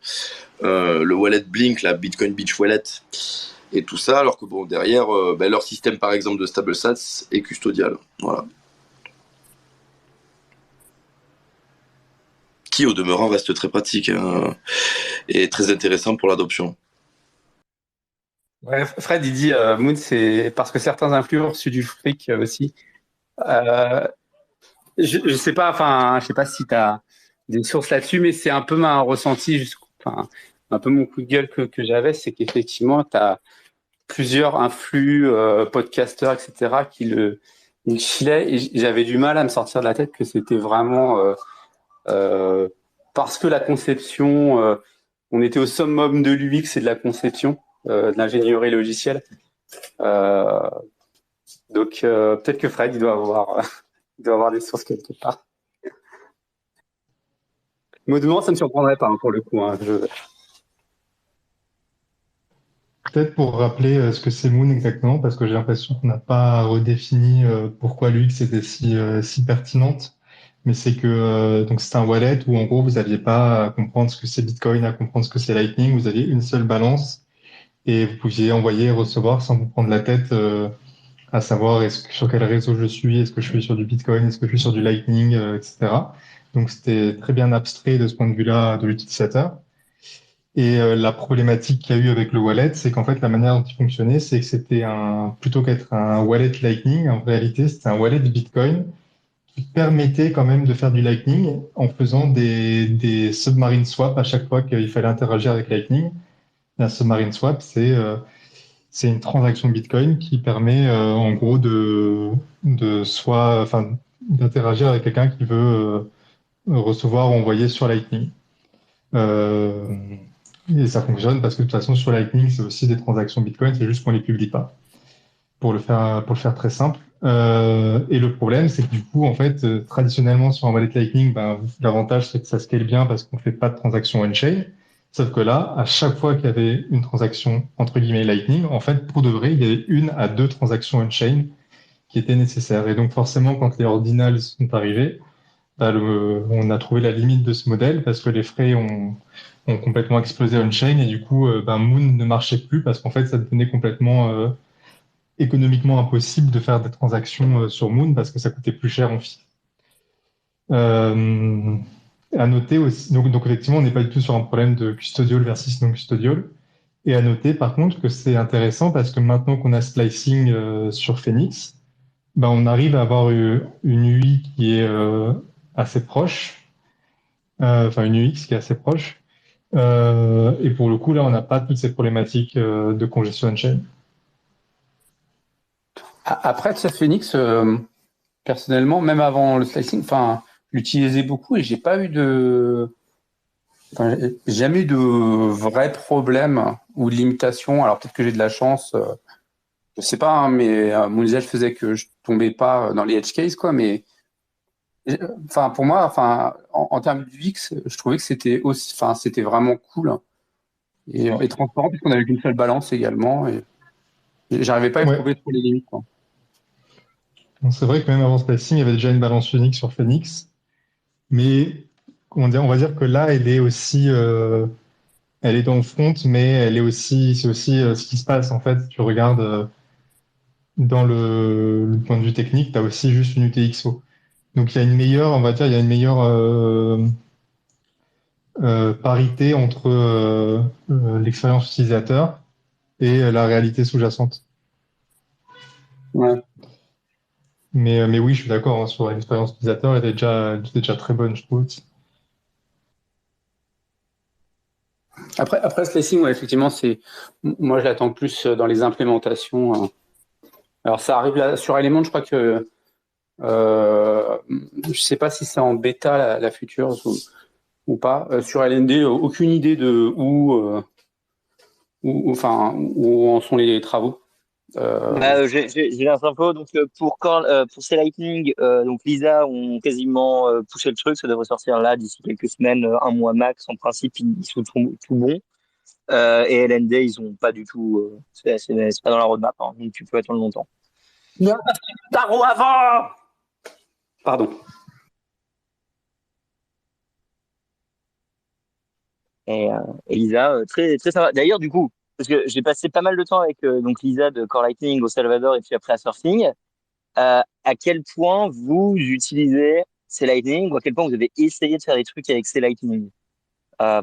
Le wallet Blink, la Bitcoin Beach Wallet et tout ça, alors que bon, derrière, leur système par exemple de StableSats est custodial. Voilà. Qui au demeurant reste très pratique, hein, et très intéressant pour l'adoption. Ouais, Fred, il dit Moon, c'est parce que certains influents ont reçu du fric aussi. Je sais pas si tu as des sources là-dessus, mais c'est un peu ma ressenti, un peu mon coup de gueule que j'avais, c'est qu'effectivement, tu as plusieurs influx, podcasteurs, etc., qui le chillaient, et j'avais du mal à me sortir de la tête que c'était vraiment parce que la conception, on était au summum de l'UX et de la conception, de l'ingénierie logicielle. Donc peut-être que Fred, il doit avoir des sources quelque part. Modément, ça ne me surprendrait pas, hein, pour le coup. Hein, Peut-être pour rappeler ce que c'est Moon exactement, parce que j'ai l'impression qu'on n'a pas redéfini pourquoi l'UX était si pertinente. Mais c'est que donc c'est un wallet où en gros vous n'aviez pas à comprendre ce que c'est Bitcoin, à comprendre ce que c'est Lightning. Vous aviez une seule balance et vous pouviez envoyer et recevoir sans vous prendre la tête à savoir sur quel réseau je suis, est-ce que je suis sur du Bitcoin, est-ce que je suis sur du Lightning, etc. Donc c'était très bien abstrait de ce point de vue-là de l'utilisateur. Et la problématique qu'il y a eu avec le wallet, c'est qu'en fait la manière dont il fonctionnait, c'est que c'était plutôt qu'être un wallet Lightning, en réalité c'était un wallet Bitcoin qui permettait quand même de faire du Lightning en faisant des submarine swaps à chaque fois qu'il fallait interagir avec Lightning. Un submarine swap, c'est une transaction Bitcoin qui permet en gros d'interagir avec quelqu'un qui veut recevoir ou envoyer sur Lightning. Et ça fonctionne parce que de toute façon sur Lightning c'est aussi des transactions Bitcoin, c'est juste qu'on les publie pas. Pour le faire très simple. Et le problème c'est que du coup en fait traditionnellement sur un wallet Lightning, l'avantage c'est que ça scale bien parce qu'on fait pas de transactions on-chain. Sauf que là, à chaque fois qu'il y avait une transaction entre guillemets Lightning, en fait, pour de vrai, il y avait 1 à 2 transactions on-chain qui étaient nécessaires. Et donc forcément, quand les ordinals sont arrivés, on a trouvé la limite de ce modèle parce que les frais ont complètement explosé on-chain et du coup, Moon ne marchait plus parce qu'en fait, ça devenait complètement économiquement impossible de faire des transactions sur Moon parce que ça coûtait plus cher en fee. À noter aussi, donc effectivement, on n'est pas du tout sur un problème de custodial versus non custodial. Et à noter par contre que c'est intéressant parce que maintenant qu'on a slicing sur Phoenix, ben on arrive à avoir une UI qui est assez proche, enfin une UX qui est assez proche. Et pour le coup, là, on n'a pas toutes ces problématiques de congestion on-chain. Après, ça Phoenix, personnellement, même avant le slicing, enfin, l'utilisais beaucoup et j'ai jamais eu de vrais problèmes ou de limitations. Alors peut-être que j'ai de la chance, je sais pas, hein, mais mon usage faisait que je tombais pas dans les edge cases, quoi. Mais enfin, pour moi, enfin, en termes d'UX, je trouvais que c'était aussi, enfin, c'était vraiment cool et transparent puisqu'on avait qu'une seule balance également et j'arrivais pas à éprouver trop les limites, quoi. C'est vrai que même avant slicing, il y avait déjà une balance unique sur Phoenix, mais on va dire que là, elle est aussi, elle est dans le front, mais elle est aussi, c'est aussi ce qui se passe en fait. Tu regardes dans le point de vue technique, tu as aussi juste une UTXO. Donc il y a une meilleure, on va dire, il y a une meilleure parité entre l'expérience utilisateur et la réalité sous-jacente. Ouais. Mais oui, je suis d'accord, hein, sur l'expérience utilisateur, elle était déjà très bonne, je trouve. Après slicing, ouais, effectivement, moi je l'attends plus dans les implémentations. Alors ça arrive là sur Element, je crois que je sais pas si c'est en bêta la future ou pas. Sur LND, aucune idée de où en sont les travaux. J'ai l'info. Donc pour ces Lightning, donc Lisa ont quasiment poussé le truc. Ça devrait sortir là d'ici quelques semaines, un mois max. En principe, ils sont tout bons. Et LND, ils ont pas du tout. C'est pas dans la roadmap, hein, donc tu peux attendre longtemps. Non, Taro avant. Pardon. Et Lisa, très très sympa. D'ailleurs, du coup, parce que j'ai passé pas mal de temps avec donc Lisa de Core Lightning au Salvador et puis après à Surfing. À quel point vous utilisez ces Lightning ou à quel point vous avez essayé de faire des trucs avec ces Lightning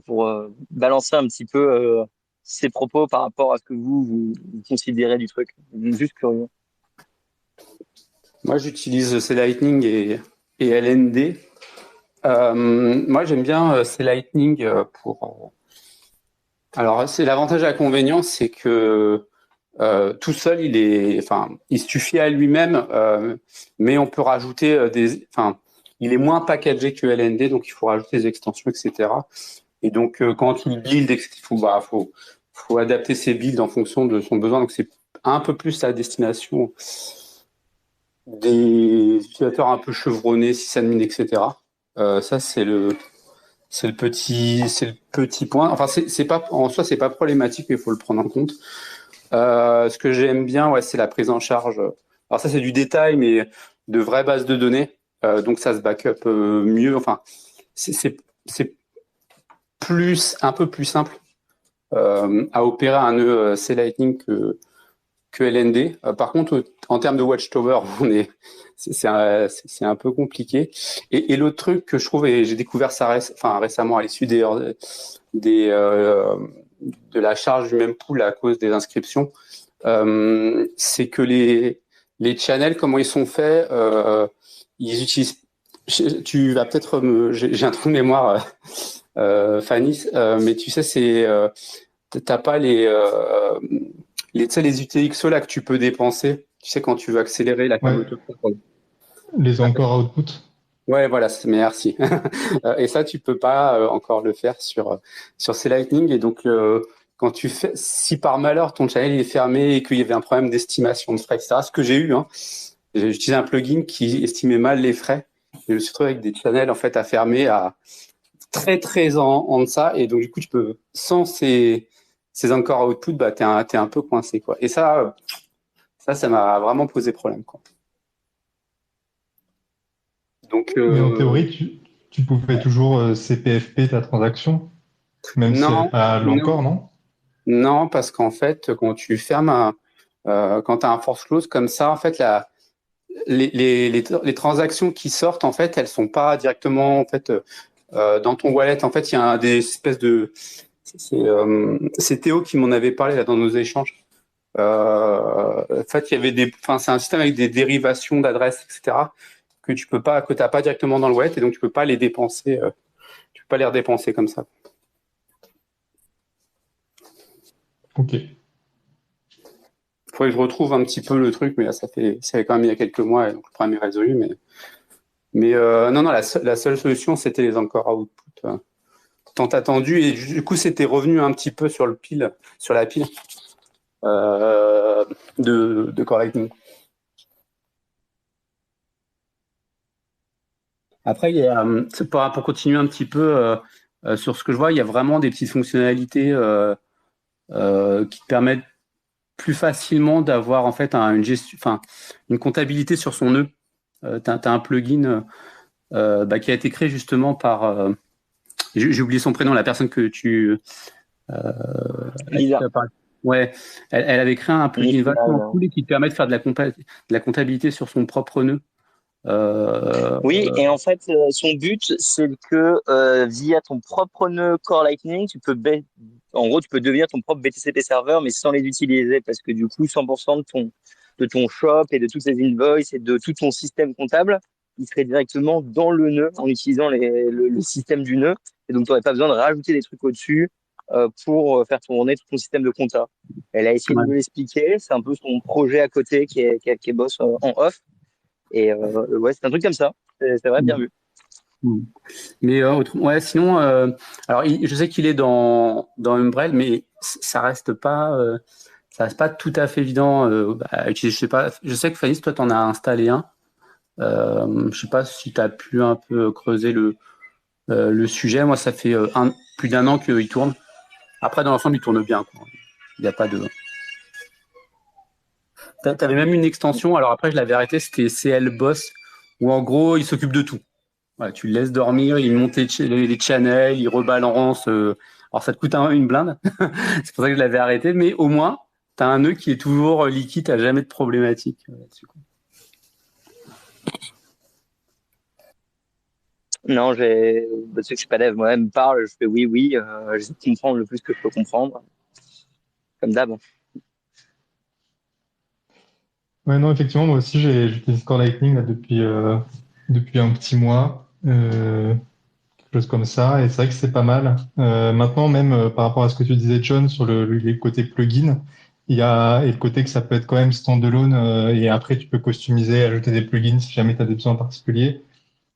pour balancer un petit peu ces propos par rapport à ce que vous considérez du truc. Juste curieux. Moi, j'utilise ces Lightning et LND. Moi, j'aime bien ces Lightning pour. Alors, c'est l'avantage et l'inconvénient, c'est que tout seul, il suffit à lui-même, mais on peut rajouter il est moins packagé que LND, donc il faut rajouter des extensions, etc. Et donc, quand tu le build, il faut adapter ses builds en fonction de son besoin. Donc, c'est un peu plus à destination des utilisateurs un peu chevronnés, sysadmin, etc. Ça, c'est le petit point. Enfin, c'est pas en soi, c'est pas problématique, mais il faut le prendre en compte. Ce que j'aime bien, ouais, c'est la prise en charge. Alors ça, c'est du détail, mais de vraies bases de données. Donc ça se backup mieux. Enfin, c'est un peu plus simple à opérer un nœud C-Lightning que LND. Par contre, en termes de Watchtower, c'est un peu compliqué. Et l'autre truc que je trouve, et j'ai découvert ça récemment à l'issue de la charge du même pool à cause des inscriptions, c'est que les channels, comment ils sont faits, ils utilisent. Tu vas peut-être j'ai un trou de mémoire, Fanny, mais tu sais, t'as pas les UTXO là que tu peux dépenser. Tu sais, quand tu veux accélérer la fermeture. Les encore output. Ouais, voilà, merci. Et ça, tu peux pas encore le faire sur ces Lightning. Et donc, quand si par malheur ton channel est fermé et qu'il y avait un problème d'estimation de frais, etc., ce que j'ai eu, hein, j'ai utilisé un plugin qui estimait mal les frais. Et je me suis retrouvé avec des channels en fait à fermer à très très en deçà. Et donc, du coup, tu peux, sans ces encore output, bah, t'es un peu coincé, quoi. Et ça m'a vraiment posé problème, quoi. Donc, mais en théorie, tu pouvais toujours CPFP ta transaction, même si elle n'est pas l'encore, non? Non, parce qu'en fait, quand tu fermes quand tu as un force close comme ça, en fait, les transactions qui sortent, en fait, elles sont pas directement en fait dans ton wallet. En fait, il y a des espèces de c'est Théo qui m'en avait parlé là dans nos échanges. En fait, il y avait c'est un système avec des dérivations d'adresses, etc. que t'as pas directement dans le wallet et donc tu peux pas les dépenser. Tu peux pas les redépenser comme ça. Ok. Faudrait que je retrouve un petit peu le truc, mais là, ça fait quand même il y a quelques mois, et donc le problème est résolu. Mais non, la seule solution, c'était les encore output tant attendu, et du coup, c'était revenu un petit peu sur la pile de Core Lightning. Après, pour continuer un petit peu sur ce que je vois, il y a vraiment des petites fonctionnalités qui te permettent plus facilement d'avoir en fait une comptabilité sur son nœud. Tu as un plugin qui a été créé justement par j'ai oublié son prénom, la personne que tu Lisa. Ouais, elle avait créé un plugin vachement cool et qui te permet de faire de la comptabilité sur son propre nœud. Oui, et en fait, son but, c'est que via ton propre nœud Core Lightning, en gros, tu peux devenir ton propre BTCP serveur, mais sans les utiliser, parce que du coup, 100% de ton shop et de toutes les invoices et de tout ton système comptable, il serait directement dans le nœud en utilisant le système du nœud. Et donc, tu n'aurais pas besoin de rajouter des trucs au-dessus pour faire tourner tout ton système de compta. Elle a essayé de me l'expliquer. C'est un peu son projet à côté qui est boss en off. Et ouais, c'est un truc comme ça. C'est vrai, bien vu. Mais sinon, alors je sais qu'il est dans Umbrel, mais ça reste pas tout à fait évident à utiliser. Je sais pas. Je sais que Fanny, toi, t'en as installé un. Je sais pas si tu as pu un peu creuser le sujet. Moi, ça fait plus d'un an qu'il tourne. Après, dans l'ensemble, il tourne bien, quoi. Il n'y a pas de. T'avais même une extension. Alors après, je l'avais arrêté. C'était CL Boss, où en gros, il s'occupe de tout. Voilà, tu le laisses dormir, il monte les channels, il rebalance. Alors ça te coûte une blinde. C'est pour ça que je l'avais arrêté. Mais au moins, tu as un nœud qui est toujours liquide, tu n'as jamais de problématique là-dessus. Non, tu sais que je suis pas dev, moi-même parle, je fais oui, j'essaie de comprendre le plus que je peux comprendre. Comme d'hab. Ouais, non, effectivement, moi aussi, j'utilise Core Lightning là, depuis un petit mois, quelque chose comme ça, et c'est vrai que c'est pas mal. Maintenant, même par rapport à ce que tu disais, John, sur les côtés plugin, et le côté que ça peut être quand même standalone, et après, tu peux customiser, ajouter des plugins si jamais tu as des besoins particuliers.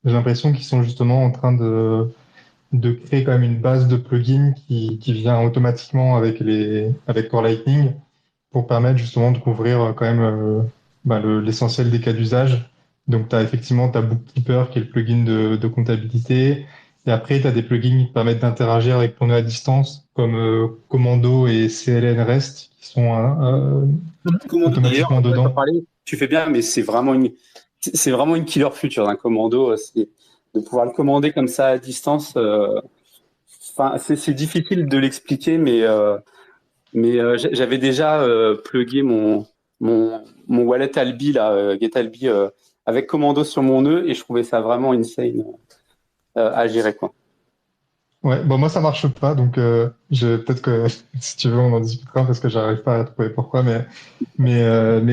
J'ai l'impression qu'ils sont justement en train de créer quand même une base de plugins qui vient automatiquement avec Core Lightning pour permettre justement de couvrir quand même l'essentiel des cas d'usage. Donc, tu as effectivement ta Bookkeeper qui est le plugin de comptabilité. Et après, tu as des plugins qui te permettent d'interagir avec ton nœud à distance, comme Commando et CLN REST, qui sont automatiquement dedans. Tu fais bien, mais c'est vraiment une killer feature d'un Commando. C'est de pouvoir le commander comme ça à distance. C'est difficile de l'expliquer, mais j'avais déjà plugué mon wallet Albi là, GetAlbi avec Commando sur mon nœud, et je trouvais ça vraiment insane à gérer, quoi. Ouais, bon, moi ça marche pas, donc peut-être que si tu veux on en discutera parce que j'arrive pas à trouver pourquoi, mais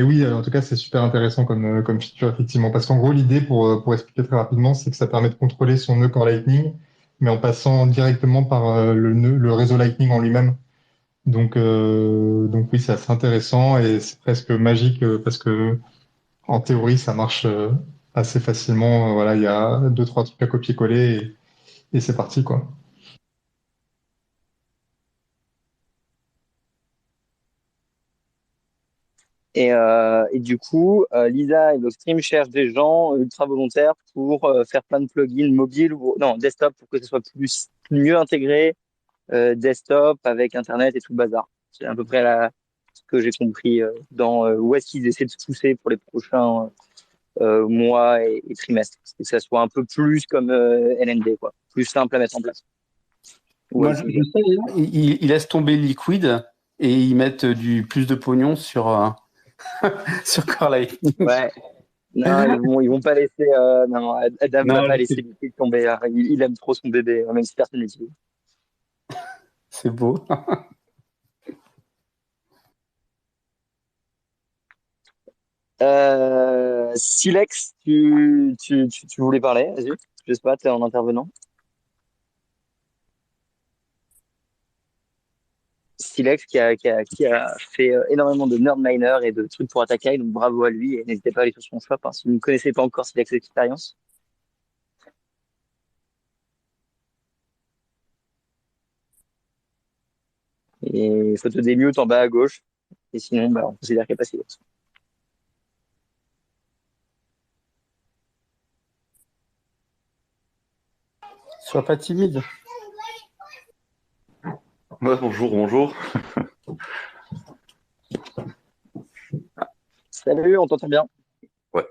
oui, en tout cas c'est super intéressant comme feature effectivement, parce qu'en gros l'idée pour expliquer très rapidement, c'est que ça permet de contrôler son nœud Core Lightning, mais en passant directement par le réseau Lightning en lui-même. Donc oui, c'est assez intéressant et c'est presque magique parce que en théorie ça marche assez facilement. Voilà, il y a 2-3 trucs à copier-coller et c'est parti quoi. Et du coup, Lisa et Blockstream cherchent des gens ultra volontaires pour faire plein de plugins mobiles ou non desktop pour que ce soit mieux intégré desktop avec internet et tout le bazar. C'est à peu près ce que j'ai compris dans où est-ce qu'ils essaient de se pousser pour les prochains mois et trimestres. Que ça soit un peu plus comme LND, quoi, plus simple à mettre en place. Moi, je sais, ils laissent tomber Liquid et ils mettent plus de pognon sur sur Core Life. Ouais. Non, ils vont pas laisser. Non, Adam va pas laisser le truc tomber. Il aime trop son bébé, même si personne l'utilise. C'est beau. Silex, tu voulais parler? Vas-y. Je sais pas, t'es en intervenant. Silex qui a fait énormément de Nerd Miner et de trucs pour Attaquer, donc bravo à lui et n'hésitez pas à aller sur son shop hein, si vous ne connaissez pas encore Silex Experience. Et photo des mutes en bas à gauche. Et sinon, on considère qu'il n'y a pas Silex. Sois pas timide. Ouais, bonjour. Salut, on t'entend bien. Ouais.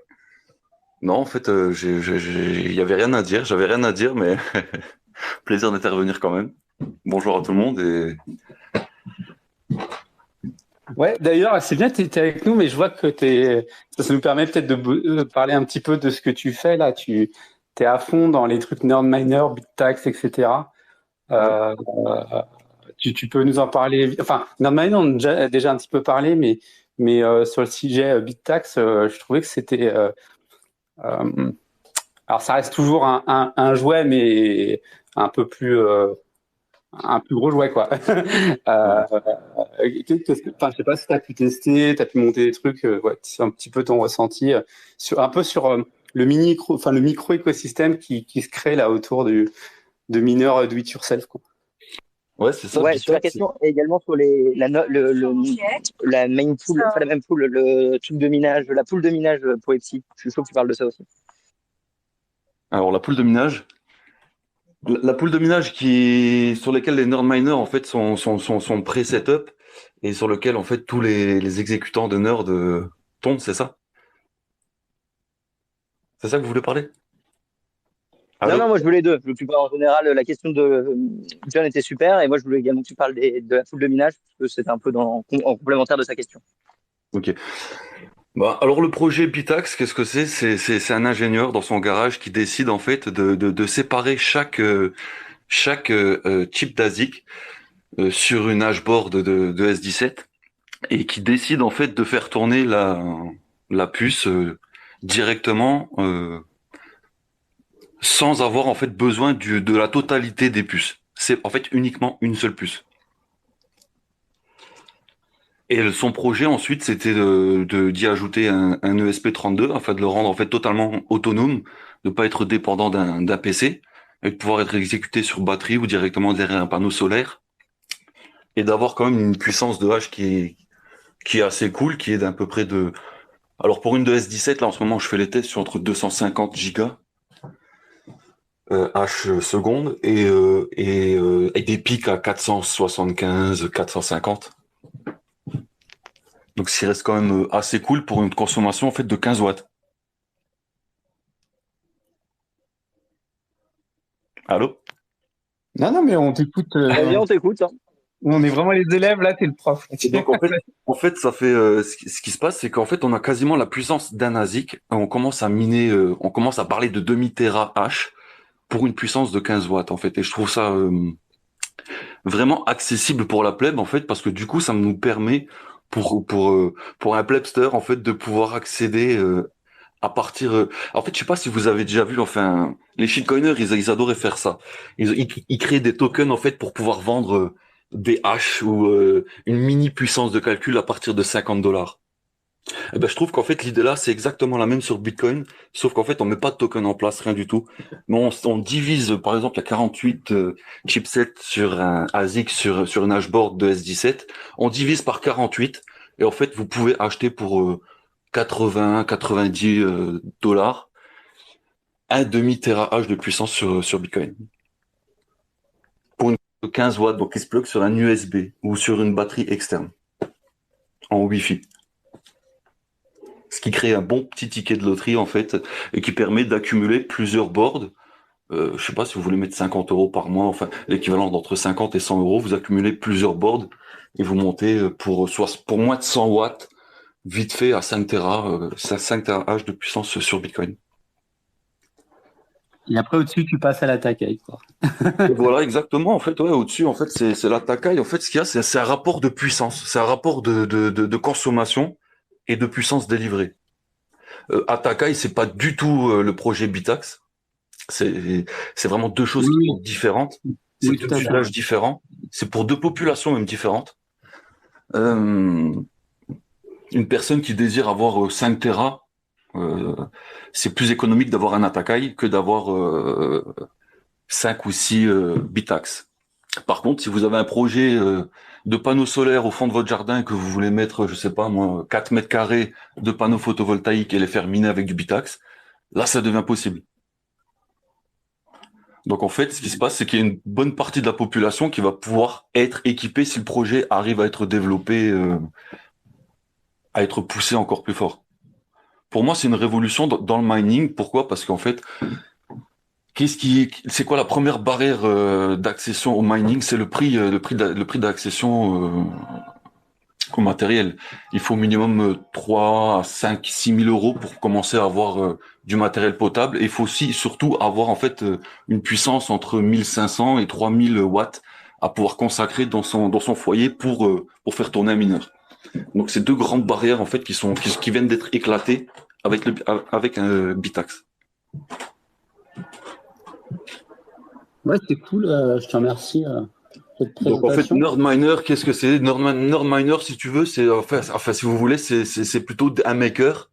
Non, en fait, il y avait rien à dire. J'avais rien à dire, mais plaisir d'intervenir quand même. Bonjour à tout le monde et. Ouais, d'ailleurs, c'est bien que tu étais avec nous, mais je vois que ça nous permet peut-être de parler un petit peu de ce que tu fais là. Tu es à fond dans les trucs Nerd Miner, BitTax, etc. Tu peux nous en parler. Enfin, Nerd Miner, on a déjà un petit peu parlé, mais sur le sujet BitTax, je trouvais que c'était. Alors, ça reste toujours un jouet, mais un peu plus. Un plus gros jouet, quoi. Je sais pas si tu as pu tester, tu as pu monter des trucs, c'est un petit peu ton ressenti sur le micro-écosystème qui se crée là autour de mineurs do it yourself, quoi. Ouais, c'est ça. Ouais, sur la question, et également sur la main pool, enfin la même pool, le truc de minage, la pool de minage pour Epsi. Je suis chaud que tu parles de ça aussi. Alors, la pool de minage. La pool de minage sur lesquelles les nerd miners en fait sont pré-setup et sur lequel en fait tous les exécutants de nerd tombent, c'est ça? C'est ça que vous voulez parler? Non, moi je voulais deux. En général, la question de John était super et moi je voulais également que tu parles de la pool de minage parce que c'était un peu en complémentaire de sa question. Ok. Alors le projet BitTax, qu'est-ce que c'est? C'est un ingénieur dans son garage qui décide en fait de séparer chaque chip d'ASIC sur une hashboard de S17 et qui décide en fait de faire tourner la puce directement sans avoir en fait besoin de la totalité des puces. C'est en fait uniquement une seule puce. Et son projet ensuite, c'était d'y ajouter un ESP32 afin de le rendre en fait totalement autonome, de pas être dépendant d'un PC et de pouvoir être exécuté sur batterie ou directement derrière un panneau solaire et d'avoir quand même une puissance de hash qui est assez cool, qui est d'à peu près de. Alors pour une de S17 là en ce moment je fais les tests sur entre 250 gigas H secondes et des pics à 475, 450. Donc, ça reste quand même assez cool pour une consommation en fait de 15 watts. Allô? Non, mais on t'écoute. On t'écoute. Hein. On est vraiment les élèves, là, t'es le prof. Et donc, en fait, ça fait ce qui se passe, c'est qu'en fait, on a quasiment la puissance d'un ASIC. On commence à miner, on commence à parler de demi-téra H pour une puissance de 15 watts, en fait. Et je trouve ça vraiment accessible pour la plèbe, en fait, parce que du coup, ça nous permet pour un plebster, en fait, de pouvoir accéder à partir. En fait, je sais pas si vous avez déjà vu, enfin, les shitcoiners, ils adoraient faire ça. Ils créaient des tokens, en fait, pour pouvoir vendre des hash ou une mini puissance de calcul à partir de $50. Eh ben, je trouve qu'en fait, l'idée là, c'est exactement la même sur Bitcoin, sauf qu'en fait, on met pas de token en place, rien du tout. Mais on divise, par exemple, la 48 chipsets sur un ASIC sur une hashboard de S17. On divise par 48 et en fait, vous pouvez acheter pour 80, 90 dollars un demi-térahash de puissance sur Bitcoin. Pour une 15 watts, donc qui se plug sur un USB ou sur une batterie externe en Wi-Fi. Ce qui crée un bon petit ticket de loterie en fait et qui permet d'accumuler plusieurs boards. Je sais pas si vous voulez mettre 50 € par mois, enfin l'équivalent d'entre 50 et 100 €, vous accumulez plusieurs boards et vous montez pour moins de 100 watts vite fait à 5 Tera, 5 TH de puissance sur Bitcoin. Et après, au-dessus, tu passes à la Takai, quoi. Voilà, exactement. En fait, ouais, au-dessus, en fait, c'est la Takai. En fait, ce qu'il y a, c'est un rapport de puissance. C'est un rapport de consommation et de puissance délivrée. À Takai, c'est pas du tout le projet Bitax. C'est vraiment deux choses qui sont différentes. C'est deux usages différents. C'est pour deux populations même différentes. Une personne qui désire avoir 5 Tera, c'est plus économique d'avoir un Atakai que d'avoir 5 ou 6 Bitax. Par contre, si vous avez un projet de panneaux solaires au fond de votre jardin et que vous voulez mettre, je sais pas moi, 4 mètres carrés de panneaux photovoltaïques et les faire miner avec du Bitax, là, ça devient possible. Donc en fait, ce qui se passe, c'est qu'il y a une bonne partie de la population qui va pouvoir être équipée si le projet arrive à être développé, à être poussé encore plus fort. Pour moi, c'est une révolution dans le mining. Pourquoi ? Parce qu'en fait, c'est quoi la première barrière d'accession au mining ? C'est le prix d'accession au matériel. Il faut au minimum 3 à 5, 6 000 euros pour commencer à avoir du matériel potable. Et il faut aussi, surtout, avoir en fait une puissance entre 1500 et 3000 watts à pouvoir consacrer dans son foyer pour faire tourner un mineur. Donc c'est deux grandes barrières en fait qui viennent d'être éclatées avec un Bitax. Ouais, c'est cool. Je te remercie. Donc en fait, Nerdminer, qu'est-ce que c'est ? Nerdminer, si tu veux, c'est enfin si vous voulez, c'est plutôt un maker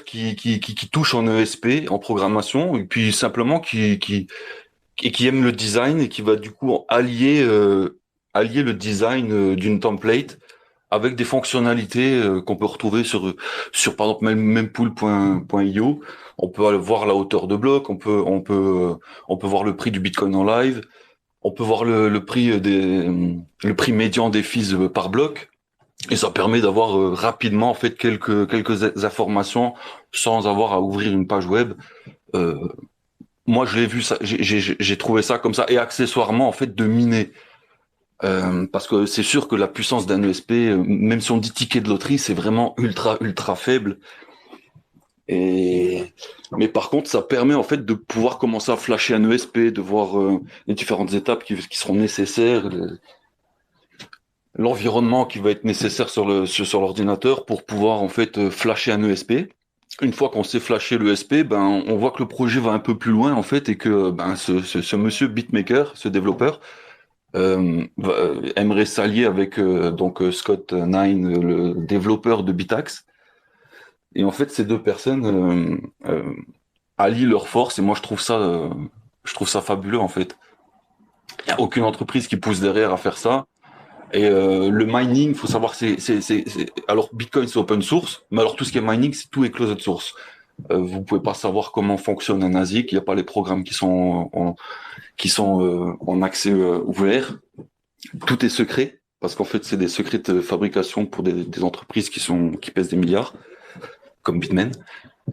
qui touche en ESP, en programmation, et puis simplement qui aime le design et qui va du coup allier le design d'une template avec des fonctionnalités qu'on peut retrouver sur par exemple mempool.io. On peut aller voir la hauteur de bloc, on peut voir le prix du Bitcoin en live, on peut voir le prix médian des fees par bloc, et ça permet d'avoir rapidement en fait quelques informations sans avoir à ouvrir une page web. Moi, je l'ai vu ça, j'ai trouvé ça comme ça, et accessoirement en fait de miner. Parce que c'est sûr que la puissance d'un ESP, même si on dit ticket de loterie, c'est vraiment ultra faible. Mais par contre, ça permet en fait de pouvoir commencer à flasher un ESP, de voir les différentes étapes qui seront nécessaires, l'environnement qui va être nécessaire sur l'ordinateur pour pouvoir en fait flasher un ESP. Une fois qu'on sait flasher l'ESP, ben on voit que le projet va un peu plus loin en fait, et que ce monsieur beatmaker, ce développeur, aimerait s'allier avec Scott Nine, le développeur de Bitax. Et en fait, ces deux personnes allient leurs forces, et moi je trouve ça fabuleux en fait. Il n'y a aucune entreprise qui pousse derrière à faire ça. Et le mining, faut savoir, alors Bitcoin c'est open source, mais alors tout ce qui est mining, tout est closed source. Vous pouvez pas savoir comment fonctionne un ASIC, il n'y a pas les programmes qui sont en accès ouvert. Tout est secret, parce qu'en fait c'est des secrets de fabrication pour des entreprises qui pèsent des milliards, comme Bitmain.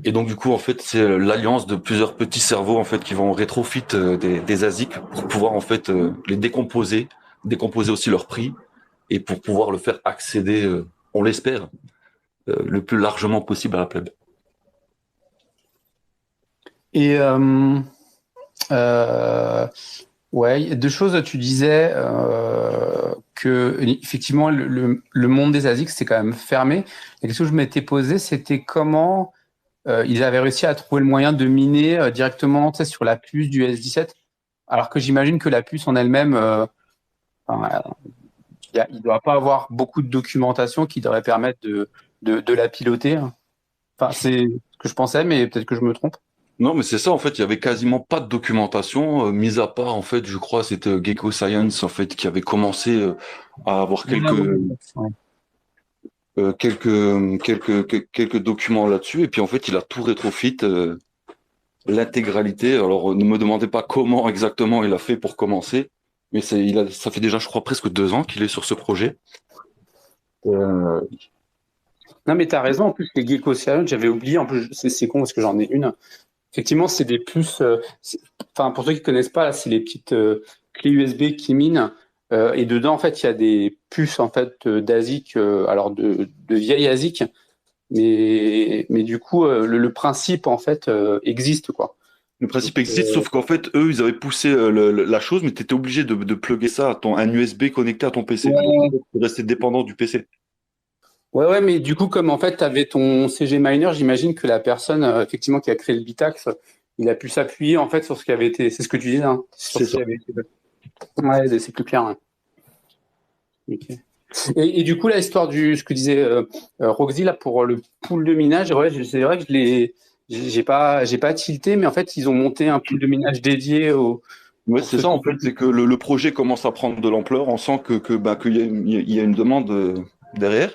Et donc du coup en fait c'est l'alliance de plusieurs petits cerveaux en fait qui vont rétrofit des ASIC pour pouvoir en fait les décomposer aussi leur prix, et pour pouvoir le faire accéder, on l'espère, le plus largement possible à la plèbe. Et ouais, deux choses. Tu disais que effectivement le monde des ASIC c'était quand même fermé. La question que je m'étais posée, c'était comment ils avaient réussi à trouver le moyen de miner directement, tu sais, sur la puce du S17, alors que j'imagine que la puce en elle-même, il doit pas avoir beaucoup de documentation qui devrait permettre de la piloter. Enfin, c'est ce que je pensais, mais peut-être que je me trompe. Non, mais c'est ça, en fait, il y avait quasiment pas de documentation, mis à part, en fait, je crois, c'était Gecko Science, en fait, qui avait commencé à avoir quelques documents là-dessus, et puis, en fait, il a tout rétrofit, l'intégralité. Alors, ne me demandez pas comment exactement il a fait pour commencer, mais ça fait déjà, je crois, presque 2 ans qu'il est sur ce projet. Non, mais t'as raison, en plus, les Gecko Science, j'avais oublié, en plus, c'est con parce que j'en ai une. Effectivement, c'est des puces. Enfin, pour ceux qui connaissent pas, là, c'est les petites clés USB qui minent. Et dedans, en fait, il y a des puces en fait d'ASIC, alors de vieilles ASIC, mais du coup, le principe en fait existe, quoi. Le principe existe, sauf qu'en fait, eux, ils avaient poussé la chose, mais tu étais obligé de plugger ça à un USB connecté à ton PC. Ouais. Donc, tu restais dépendant du PC. Ouais, mais du coup, comme en fait, tu avais ton CG Miner, j'imagine que la personne, effectivement, qui a créé le Bitax, il a pu s'appuyer en fait sur ce qui avait été. C'est ce que tu disais, hein, sur C'est ce qui ça. avait été. Ouais, c'est plus clair. Ouais. Ok. Et du coup, la histoire ce que disait Roxy là pour le pool de minage, ouais, c'est vrai que j'ai pas tilté, mais en fait, ils ont monté un pool de minage dédié au. Ouais, c'est ça, en fait, c'est que le projet commence à prendre de l'ampleur. On sent qu'il y a une demande derrière.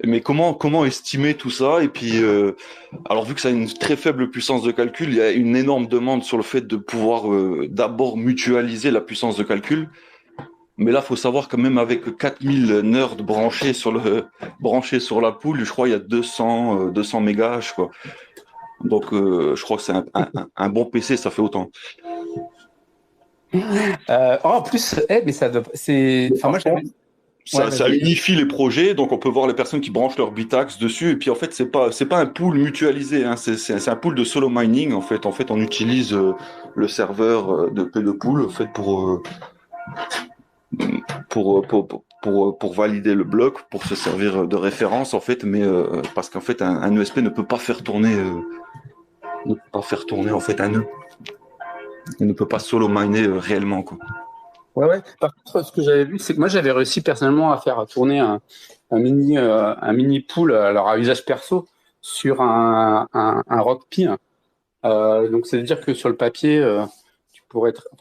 Mais comment estimer tout ça? Et puis, alors vu que ça a une très faible puissance de calcul, il y a une énorme demande sur le fait de pouvoir d'abord mutualiser la puissance de calcul. Mais là, faut savoir que même avec 4000 nerds branchés sur la poule, je crois il y a 200 mégas, quoi. Donc, je crois que c'est un bon PC, ça fait autant. En plus, mais ça doit. Enfin, moi, ça unifie les projets, donc on peut voir les personnes qui branchent leur Bitax dessus. Et puis en fait, c'est pas un pool mutualisé, hein, c'est un pool de solo mining. En fait, on utilise le serveur de pool en fait pour valider le bloc, pour se servir de référence en fait, mais parce qu'en fait un ESP ne peut pas faire tourner en fait un nœud. Il ne peut pas solo miner réellement, quoi. Ouais. Par contre, ce que j'avais vu, c'est que moi j'avais réussi personnellement à faire tourner un mini pool, alors à usage perso, sur un Rockpi. Donc c'est-à-dire que sur le papier,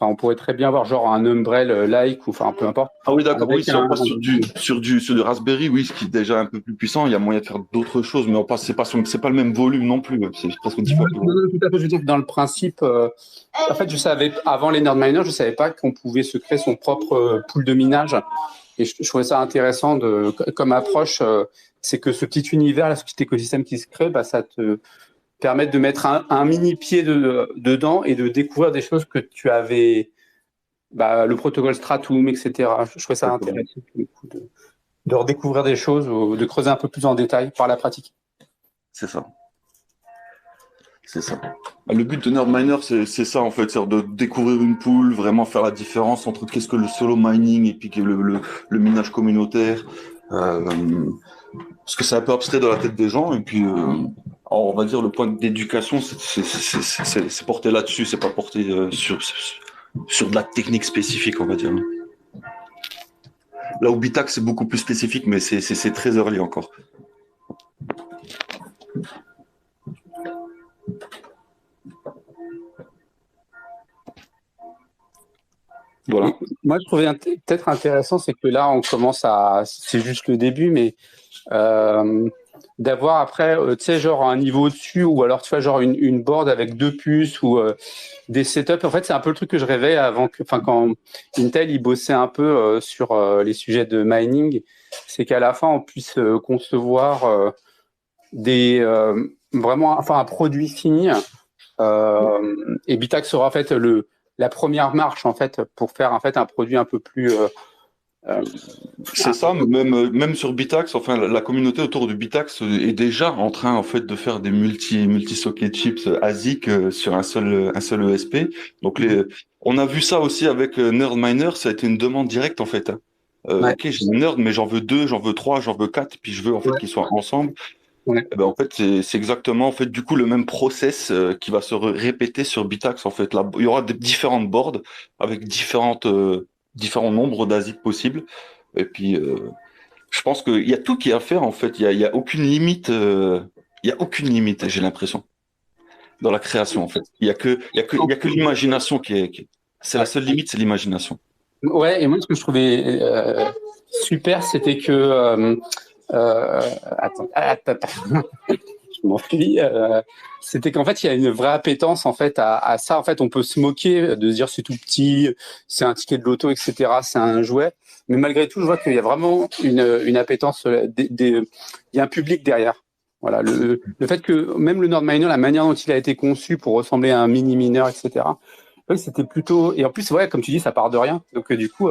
on pourrait très bien avoir genre un Umbrel like ou enfin peu importe. Ah oui, d'accord. Oui, si on passe sur du Raspberry, oui, ce qui est déjà un peu plus puissant, il y a moyen de faire d'autres choses, mais c'est pas le même volume non plus. C'est presque 10 fois plus gros. Tout à fait. Je veux dire que dans le principe, en fait, je savais avant les Nerd Miners, je savais pas qu'on pouvait se créer son propre pool de minage. Et je trouvais ça intéressant comme approche. C'est que ce petit univers, là, ce petit écosystème qui se crée, ça te permet de mettre un mini pied dedans et de découvrir des choses que tu avais, le protocole Stratum, etc. Je trouvais ça intéressant du coup, de redécouvrir des choses ou de creuser un peu plus en détail par la pratique. C'est ça. Le but de Nerd Miner, c'est ça en fait, c'est de découvrir une pool, vraiment faire la différence entre qu'est-ce que le solo mining et puis le minage communautaire, parce que c'est un peu abstrait dans la tête des gens. Et puis, on va dire le point d'éducation, c'est porté là-dessus, c'est pas porté sur de la technique spécifique, on va dire. Là où Bitax c'est beaucoup plus spécifique, mais c'est très early encore. Voilà. Moi, je trouvais peut-être intéressant, c'est que là, on commence c'est juste le début, mais d'avoir après, tu sais, genre un niveau au-dessus, ou alors, tu vois, genre une board avec 2 puces ou des setups. En fait, c'est un peu le truc que je rêvais quand Intel, il bossait un peu sur les sujets de mining, c'est qu'à la fin, on puisse concevoir vraiment, un produit fini. Et Bitax sera en fait la première marche en fait pour faire en fait un produit un peu plus. C'est ça, même sur Bitax, enfin la communauté autour du Bitax est déjà en train en fait de faire des multi-socket chips ASIC sur un seul ESP. Donc on a vu ça aussi avec Nerd Miner, ça a été une demande directe en fait. Ouais. Ok, j'ai un Nerd, mais j'en veux 2, j'en veux 3, j'en veux 4, puis je veux en fait qu'ils soient ensemble. Ouais. Et en fait, c'est exactement en fait du coup le même process qui va se répéter sur Bitax en fait. Là, il y aura différentes boards avec différents nombres d'ASIC possibles. Et puis, je pense qu'il y a tout qui est à faire en fait. Il y a aucune limite. Il y a aucune limite. J'ai l'impression dans la création en fait. Il y a que l'imagination c'est la seule limite, c'est l'imagination. Ouais. Et moi, ce que je trouvais super, c'était que attends. Je m'enfuis. C'était qu'en fait, il y a une vraie appétence en fait à ça. En fait, on peut se moquer de se dire c'est tout petit, c'est un ticket de loto, etc. C'est un jouet. Mais malgré tout, je vois qu'il y a vraiment une appétence. Il y a un public derrière. Voilà, le fait que même le Nord Miner, la manière dont il a été conçu pour ressembler à un mini mineur, etc. C'était plutôt. Et en plus, ouais, comme tu dis, ça part de rien. Donc du coup,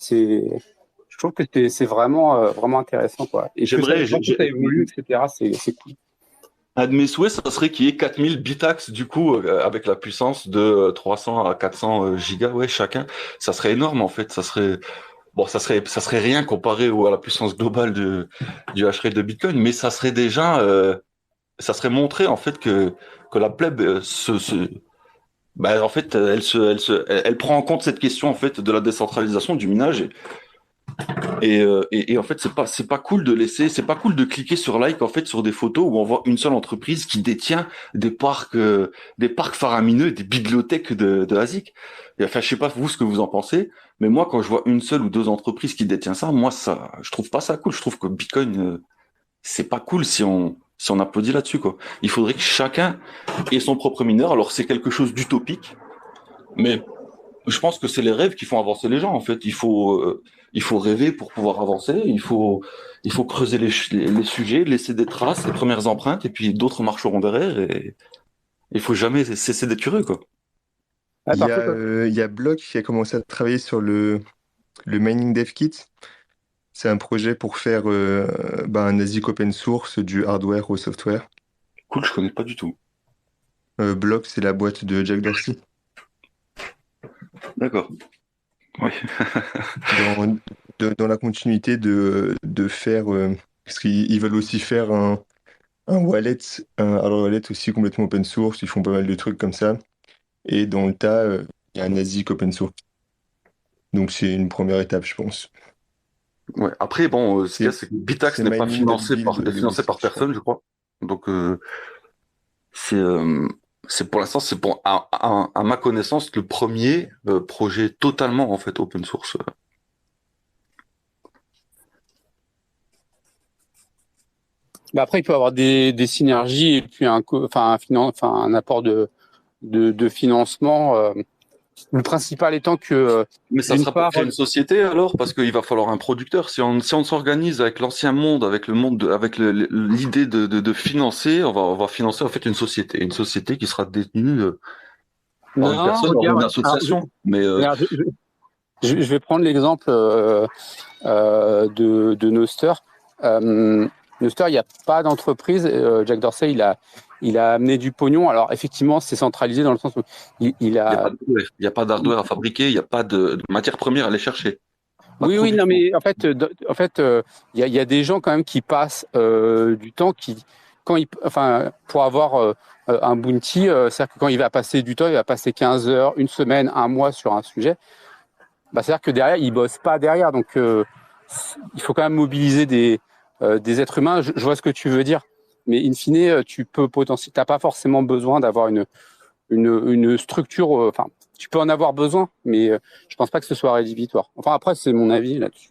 je trouve que c'est vraiment intéressant, quoi. Et que ça évolue, etc. C'est cool. Un de mes souhaits, ça serait qu'il y ait 4000 bitax, du coup, avec la puissance de 300 à 400 gigas, ouais, chacun. Ça serait énorme, en fait. Ça serait rien comparé à la puissance globale du hash rate de Bitcoin, mais ça serait déjà, ça serait montrer, en fait, que la plèbe en fait, elle prend en compte cette question, en fait, de la décentralisation du minage. Et en fait, c'est pas cool c'est pas cool de cliquer sur like en fait sur des photos où on voit une seule entreprise qui détient des parcs faramineux, des bibliothèques de ASIC. Et enfin, je sais pas vous ce que vous en pensez, mais moi quand je vois une seule ou deux entreprises qui détiennent ça, moi je trouve pas ça cool. Je trouve que Bitcoin c'est pas cool si on applaudit là-dessus quoi. Il faudrait que chacun ait son propre mineur. Alors c'est quelque chose d'utopique, mais je pense que c'est les rêves qui font avancer les gens en fait. Il faut rêver pour pouvoir avancer. Il faut creuser les sujets, laisser des traces, les premières empreintes, et puis d'autres marcheront derrière. Et il faut jamais cesser d'être curieux, quoi. Il y a Block qui a commencé à travailler sur le Mining Dev Kit. C'est un projet pour faire un ASIC open source du hardware au software. Cool, je connais pas du tout. Block, c'est la boîte de Jack Dorsey. D'accord. Oui. dans la continuité de faire, parce qu'ils veulent aussi faire un wallet, un hardware wallet aussi complètement open source. Ils font pas mal de trucs comme ça. Et dans le tas, il y a un ASIC open source. Donc c'est une première étape, je pense. Ouais. Après, bon, ce qu'il y a, c'est que Bitax n'est pas financé par personne, je crois. Donc c'est pour l'instant, c'est pour à ma connaissance le premier projet totalement en fait open source. Après, il peut y avoir des synergies et puis un apport de financement. Le principal étant que. Mais ça sera pour créer une société alors, parce qu'il va falloir un producteur. Si on s'organise avec l'ancien monde, avec le monde, avec l'idée de financer, on va financer en fait une société qui sera détenue par une personne, par une association. Je vais prendre l'exemple de Noster. Noster, il n'y a pas d'entreprise. Jack Dorsey, il a amené du pognon. Alors, effectivement, c'est centralisé dans le sens où il n'y a pas d'hardware à fabriquer, il n'y a pas de matière première à aller chercher. Oui, non, mais en fait, il y a des gens quand même qui passent du temps pour avoir un bounty, c'est-à-dire que quand il va passer du temps, il va passer 15 heures, une semaine, un mois sur un sujet. C'est-à-dire que derrière, il ne bosse pas derrière. Donc, il faut quand même mobiliser des êtres humains. Je vois ce que tu veux dire. Mais in fine, tu n'as pas forcément besoin d'avoir une structure. Tu peux en avoir besoin, mais je pense pas que ce soit rédhibitoire. Enfin, après, c'est mon avis là-dessus.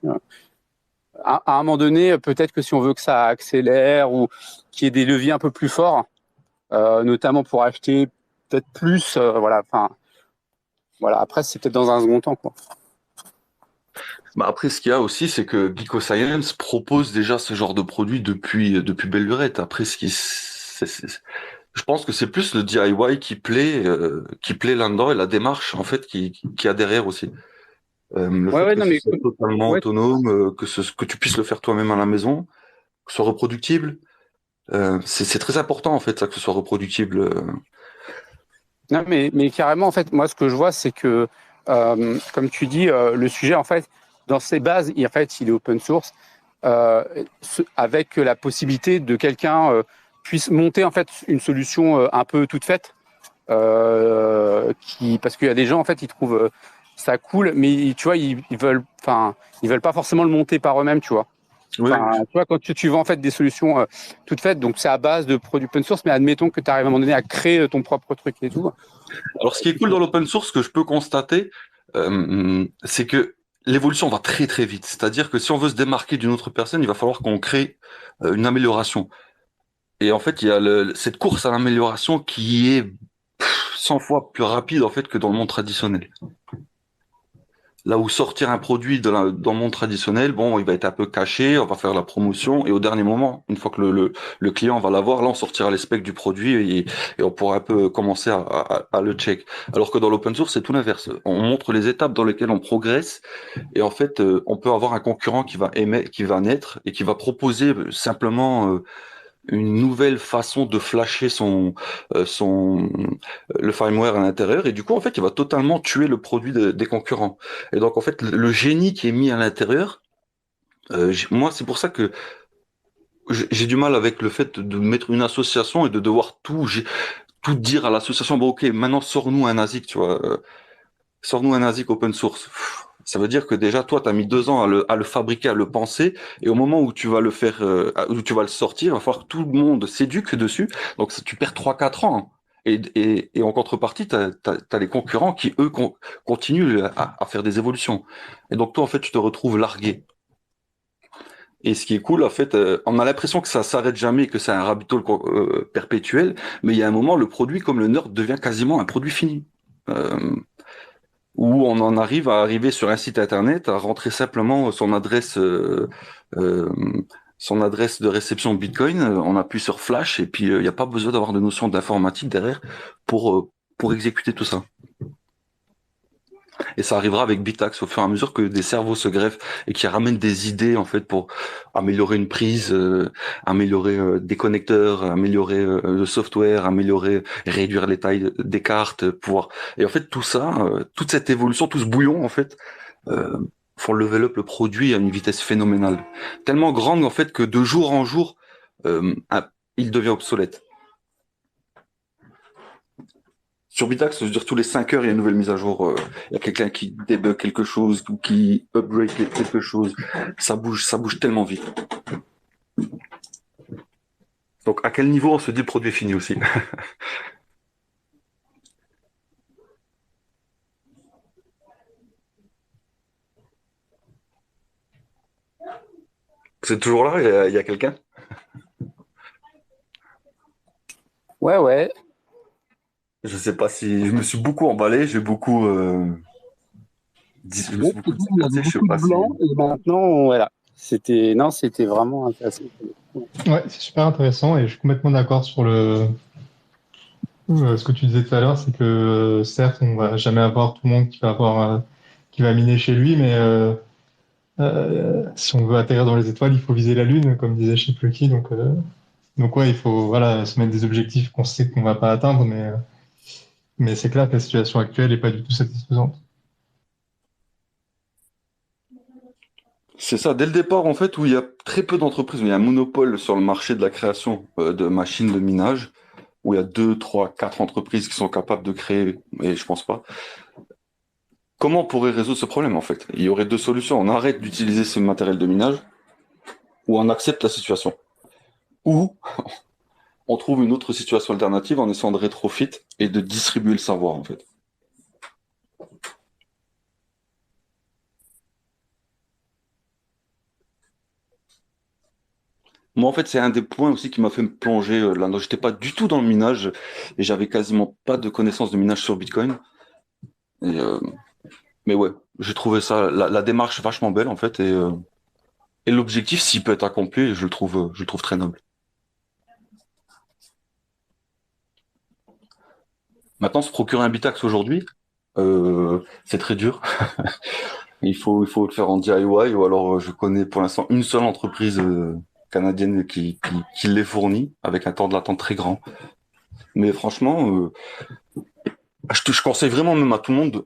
À un moment donné, peut-être que si on veut que ça accélère ou qu'il y ait des leviers un peu plus forts, notamment pour acheter peut-être plus, voilà. Après, c'est peut-être dans un second temps, quoi. Après, ce qu'il y a aussi, c'est que BecoScience propose déjà ce genre de produit depuis belle lurette. Après, je pense que c'est plus le DIY qui plaît là-dedans et la démarche en fait qui a derrière aussi. Le fait que ce soit totalement autonome, que tu puisses le faire toi-même à la maison, que ce soit reproductible, c'est très important en fait ça, que ce soit reproductible. Non, mais carrément en fait, moi ce que je vois c'est que comme tu dis, le sujet en fait dans ses bases, il est open source avec la possibilité de quelqu'un puisse monter en fait une solution un peu toute faite, parce qu'il y a des gens en fait ils trouvent ça cool, mais tu vois ils veulent pas forcément le monter par eux-mêmes, tu vois. Oui. Tu vois, quand tu vends en fait des solutions toutes faites, donc c'est à base de produits open source, mais admettons que tu arrives à un moment donné à créer ton propre truc et tout. Alors ce qui est cool dans l'open source que je peux constater, c'est que l'évolution va très très vite. C'est-à-dire que si on veut se démarquer d'une autre personne, il va falloir qu'on crée une amélioration. Et en fait, il y a cette course à l'amélioration qui est 100 fois plus rapide en fait que dans le monde traditionnel. Là où sortir un produit dans le monde traditionnel, bon, il va être un peu caché, on va faire la promotion, et au dernier moment, une fois que le client va l'avoir, là, on sortira les specs du produit et on pourra un peu commencer à le check. Alors que dans l'open source, c'est tout l'inverse. On montre les étapes dans lesquelles on progresse, et en fait, on peut avoir un concurrent qui va naître et qui va proposer simplement une nouvelle façon de flasher le firmware à l'intérieur, et du coup en fait il va totalement tuer le produit des concurrents. Et donc en fait le génie qui est mis à l'intérieur, moi c'est pour ça que j'ai du mal avec le fait de mettre une association et de devoir tout dire à l'association. Bon, ok, maintenant sors-nous un ASIC, tu vois, sors-nous un ASIC open source. Ça veut dire que déjà, toi, tu as mis 2 ans à le fabriquer, à le penser, et au moment où tu vas le faire, où tu vas le sortir, il va falloir que tout le monde s'éduque dessus. Donc, tu perds 3-4 ans, hein. Et en contrepartie, tu as les concurrents qui, eux, continuent à faire des évolutions. Et donc, toi, en fait, tu te retrouves largué. Et ce qui est cool, en fait, on a l'impression que ça s'arrête jamais, que c'est un rabbit hole perpétuel, mais il y a un moment, le produit, comme le nerd, devient quasiment un produit fini. Où on en arrive à arriver sur un site internet, à rentrer simplement euh, son adresse de réception Bitcoin, on appuie sur Flash, et puis il n'y a pas besoin d'avoir de notion d'informatique derrière pour exécuter tout ça. Et ça arrivera avec Bitax au fur et à mesure que des cerveaux se greffent et qui ramènent des idées en fait pour améliorer une prise, améliorer des connecteurs, améliorer le software, réduire les tailles des cartes, pouvoir. Et en fait tout ça, toute cette évolution, tout ce bouillon en fait, font level up le produit à une vitesse phénoménale, tellement grande en fait que de jour en jour, il devient obsolète. Sur Bitax, je veux dire, tous les 5 heures, il y a une nouvelle mise à jour. Il y a quelqu'un qui débug quelque chose ou qui upgrade quelque chose. Ça bouge tellement vite. Donc, à quel niveau on se dit le produit est fini aussi? C'est toujours là? Il y a quelqu'un? Ouais. Je sais pas si je me suis beaucoup emballé, je me suis beaucoup dispersé, je sais pas si. Et maintenant, voilà. C'était vraiment intéressant. Ouais, c'est super intéressant et je suis complètement d'accord sur ce que tu disais tout à l'heure, c'est que certes, on va jamais avoir tout le monde qui va miner chez lui, mais si on veut atterrir dans les étoiles, il faut viser la Lune, comme disait je sais plus qui. Donc ouais, il faut voilà se mettre des objectifs qu'on sait qu'on va pas atteindre, mais c'est clair que la situation actuelle est pas du tout satisfaisante. C'est ça, dès le départ, en fait, où il y a très peu d'entreprises, où il y a un monopole sur le marché de la création de machines de minage, où il y a 2, 3, 4 entreprises qui sont capables de créer, et je pense pas. Comment on pourrait résoudre ce problème, en fait? Il y aurait 2 solutions. On arrête d'utiliser ce matériel de minage, ou on accepte la situation. Ou on trouve une autre situation alternative en essayant de rétrofit et de distribuer le savoir, en fait. Moi, en fait, c'est un des points aussi qui m'a fait me plonger là. J'étais pas du tout dans le minage et j'avais quasiment pas de connaissances de minage sur Bitcoin. Et, mais ouais, j'ai trouvé ça, la démarche vachement belle, en fait, et l'objectif, s'il peut être accompli, je le trouve très noble. Maintenant, se procurer un Bitax aujourd'hui, c'est très dur. Il faut le faire en DIY, ou alors je connais pour l'instant une seule entreprise canadienne qui les fournit avec un temps de latence très grand. Mais franchement, je conseille vraiment même à tout le monde,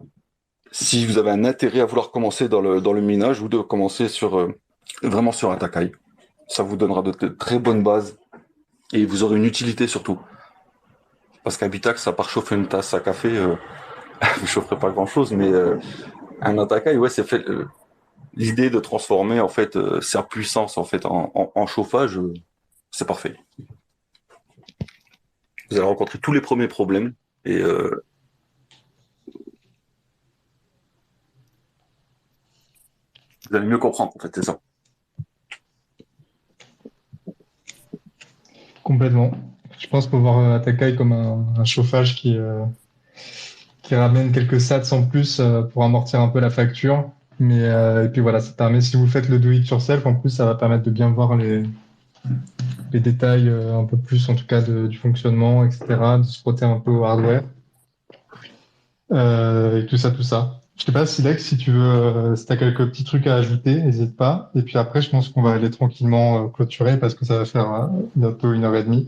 si vous avez un intérêt à vouloir commencer dans le minage, ou de commencer vraiment sur Atakai. Ça vous donnera de très bonnes bases et vous aurez une utilité surtout. Parce qu'un Bitax, à part chauffer une tasse à café, vous ne chaufferez pas grand-chose, mais un Atakai, ouais, c'est fait. L'idée de transformer en fait sa puissance en fait en chauffage, c'est parfait. Vous allez rencontrer tous les premiers problèmes et vous allez mieux comprendre en fait, c'est ça. Complètement. Je pense qu'on peut voir Atakai comme un chauffage qui ramène quelques sats en plus pour amortir un peu la facture. Mais et puis voilà, ça permet, si vous faites le do it yourself, en plus, ça va permettre de bien voir les détails un peu plus, en tout cas, du fonctionnement, etc., de se frotter un peu au hardware. Et tout ça, tout ça. Je sais pas, Silex, si tu veux, si t'as quelques petits trucs à ajouter, n'hésite pas. Et puis après, je pense qu'on va aller tranquillement clôturer parce que ça va faire bientôt 1h30.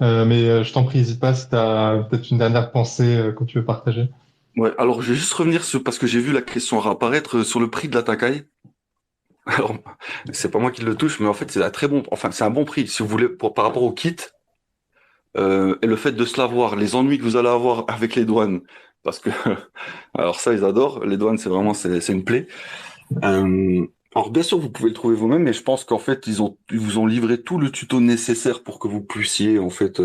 Mais je t'en prie, n'hésite pas si t'as peut-être une dernière pensée que tu veux partager. Ouais, alors je vais juste revenir sur, parce que j'ai vu la question apparaître sur le prix de la Takai. Alors, c'est pas moi qui le touche, mais en fait, c'est un très bon, enfin, c'est un bon prix. Si vous voulez, par rapport au kit, et le fait de se l'avoir, les ennuis que vous allez avoir avec les douanes, parce que, alors ça, ils adorent. Les douanes, c'est une plaie. Alors bien sûr, vous pouvez le trouver vous-même, mais je pense qu'en fait, ils vous ont livré tout le tuto nécessaire pour que vous puissiez en fait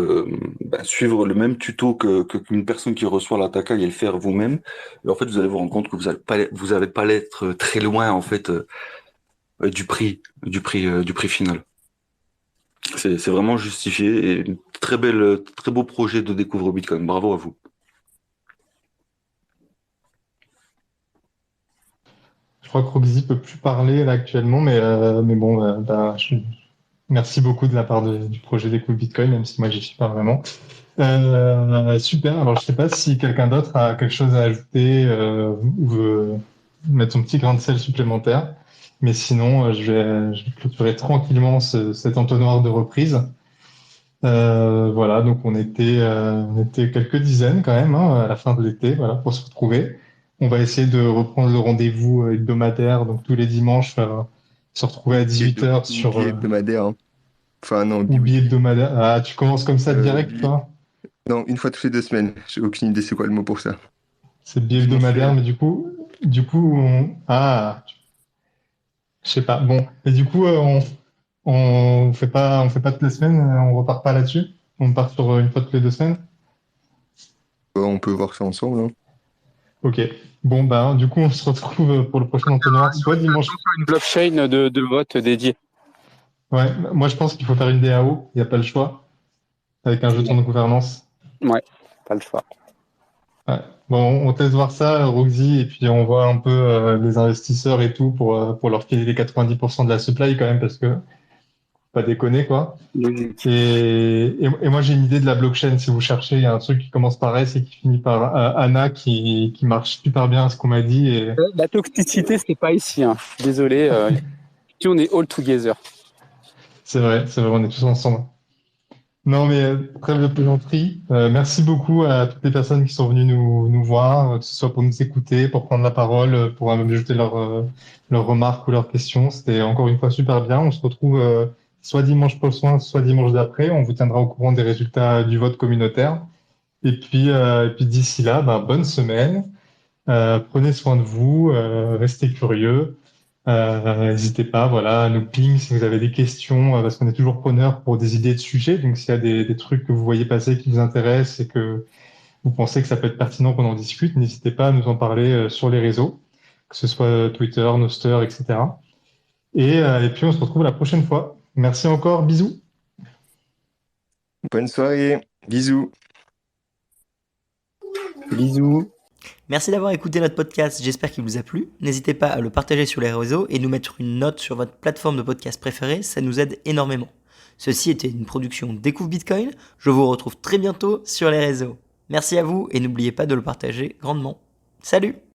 suivre le même tuto qu'une personne qui reçoit la Takai et le faire vous-même. Et en fait, vous allez vous rendre compte que vous avez pas l'être très loin en fait du prix final. C'est vraiment justifié et une très beau projet de Découvre Bitcoin. Bravo à vous. Je crois que Roxy peut plus parler là actuellement, mais bon, merci beaucoup de la part du projet Découvre Bitcoin, même si moi j'y suis pas vraiment. Super. Alors je sais pas si quelqu'un d'autre a quelque chose à ajouter ou veut mettre son petit grain de sel supplémentaire. Mais sinon, je vais clôturer tranquillement cet entonnoir de reprise. Voilà, donc on était quelques dizaines quand même à la fin de l'été, voilà, pour se retrouver. On va essayer de reprendre le rendez-vous hebdomadaire, donc tous les dimanches, se retrouver à 18h sur hebdomadaire. Hein. Enfin non, hebdomadaire. Ah, tu commences comme ça direct, toi? Non, une fois toutes les 2 semaines. J'ai aucune idée c'est quoi le mot pour ça. C'est bi-hebdomadaire, mais du coup, je sais pas. Bon, et du coup, on fait pas toutes les semaines, on repart pas là-dessus. On part sur une fois toutes les 2 semaines. On peut voir ça ensemble. Hein. Ok. Bon, du coup, on se retrouve pour le prochain entonnoir, soit dimanche. Une blockchain de vote dédiée. Ouais, moi je pense qu'il faut faire une DAO, il n'y a pas le choix, avec un jeton de gouvernance. Ouais, pas le choix. Ouais. Bon, on teste voir ça, Roxy, et puis on voit un peu les investisseurs et tout pour leur filer les 90% de la supply quand même, parce que pas déconner quoi. Et moi j'ai une idée de la blockchain, si vous cherchez, il y a un truc qui commence par S et qui finit par ANA qui marche super bien à ce qu'on m'a dit. Et... La toxicité, c'est pas ici, hein. Désolé. Ici, on est all together. C'est vrai, on est tous ensemble. Non, mais trêve de plaisanterie. Merci beaucoup à toutes les personnes qui sont venues nous voir, que ce soit pour nous écouter, pour prendre la parole, pour ajouter leurs remarques ou leurs questions. C'était encore une fois super bien. On se retrouve soit dimanche prochain, soit dimanche d'après. On vous tiendra au courant des résultats du vote communautaire. Et puis d'ici là, bonne semaine. Prenez soin de vous, restez curieux. N'hésitez pas, voilà, à nous ping si vous avez des questions, parce qu'on est toujours preneur pour des idées de sujets. Donc, s'il y a des trucs que vous voyez passer qui vous intéressent et que vous pensez que ça peut être pertinent qu'on en discute, n'hésitez pas à nous en parler sur les réseaux, que ce soit Twitter, Nostr, etc. Et puis, on se retrouve la prochaine fois. Merci encore, bisous. Bonne soirée, bisous. Bisous. Merci d'avoir écouté notre podcast, j'espère qu'il vous a plu. N'hésitez pas à le partager sur les réseaux et nous mettre une note sur votre plateforme de podcast préférée, ça nous aide énormément. Ceci était une production Découvre Bitcoin, je vous retrouve très bientôt sur les réseaux. Merci à vous et n'oubliez pas de le partager grandement. Salut!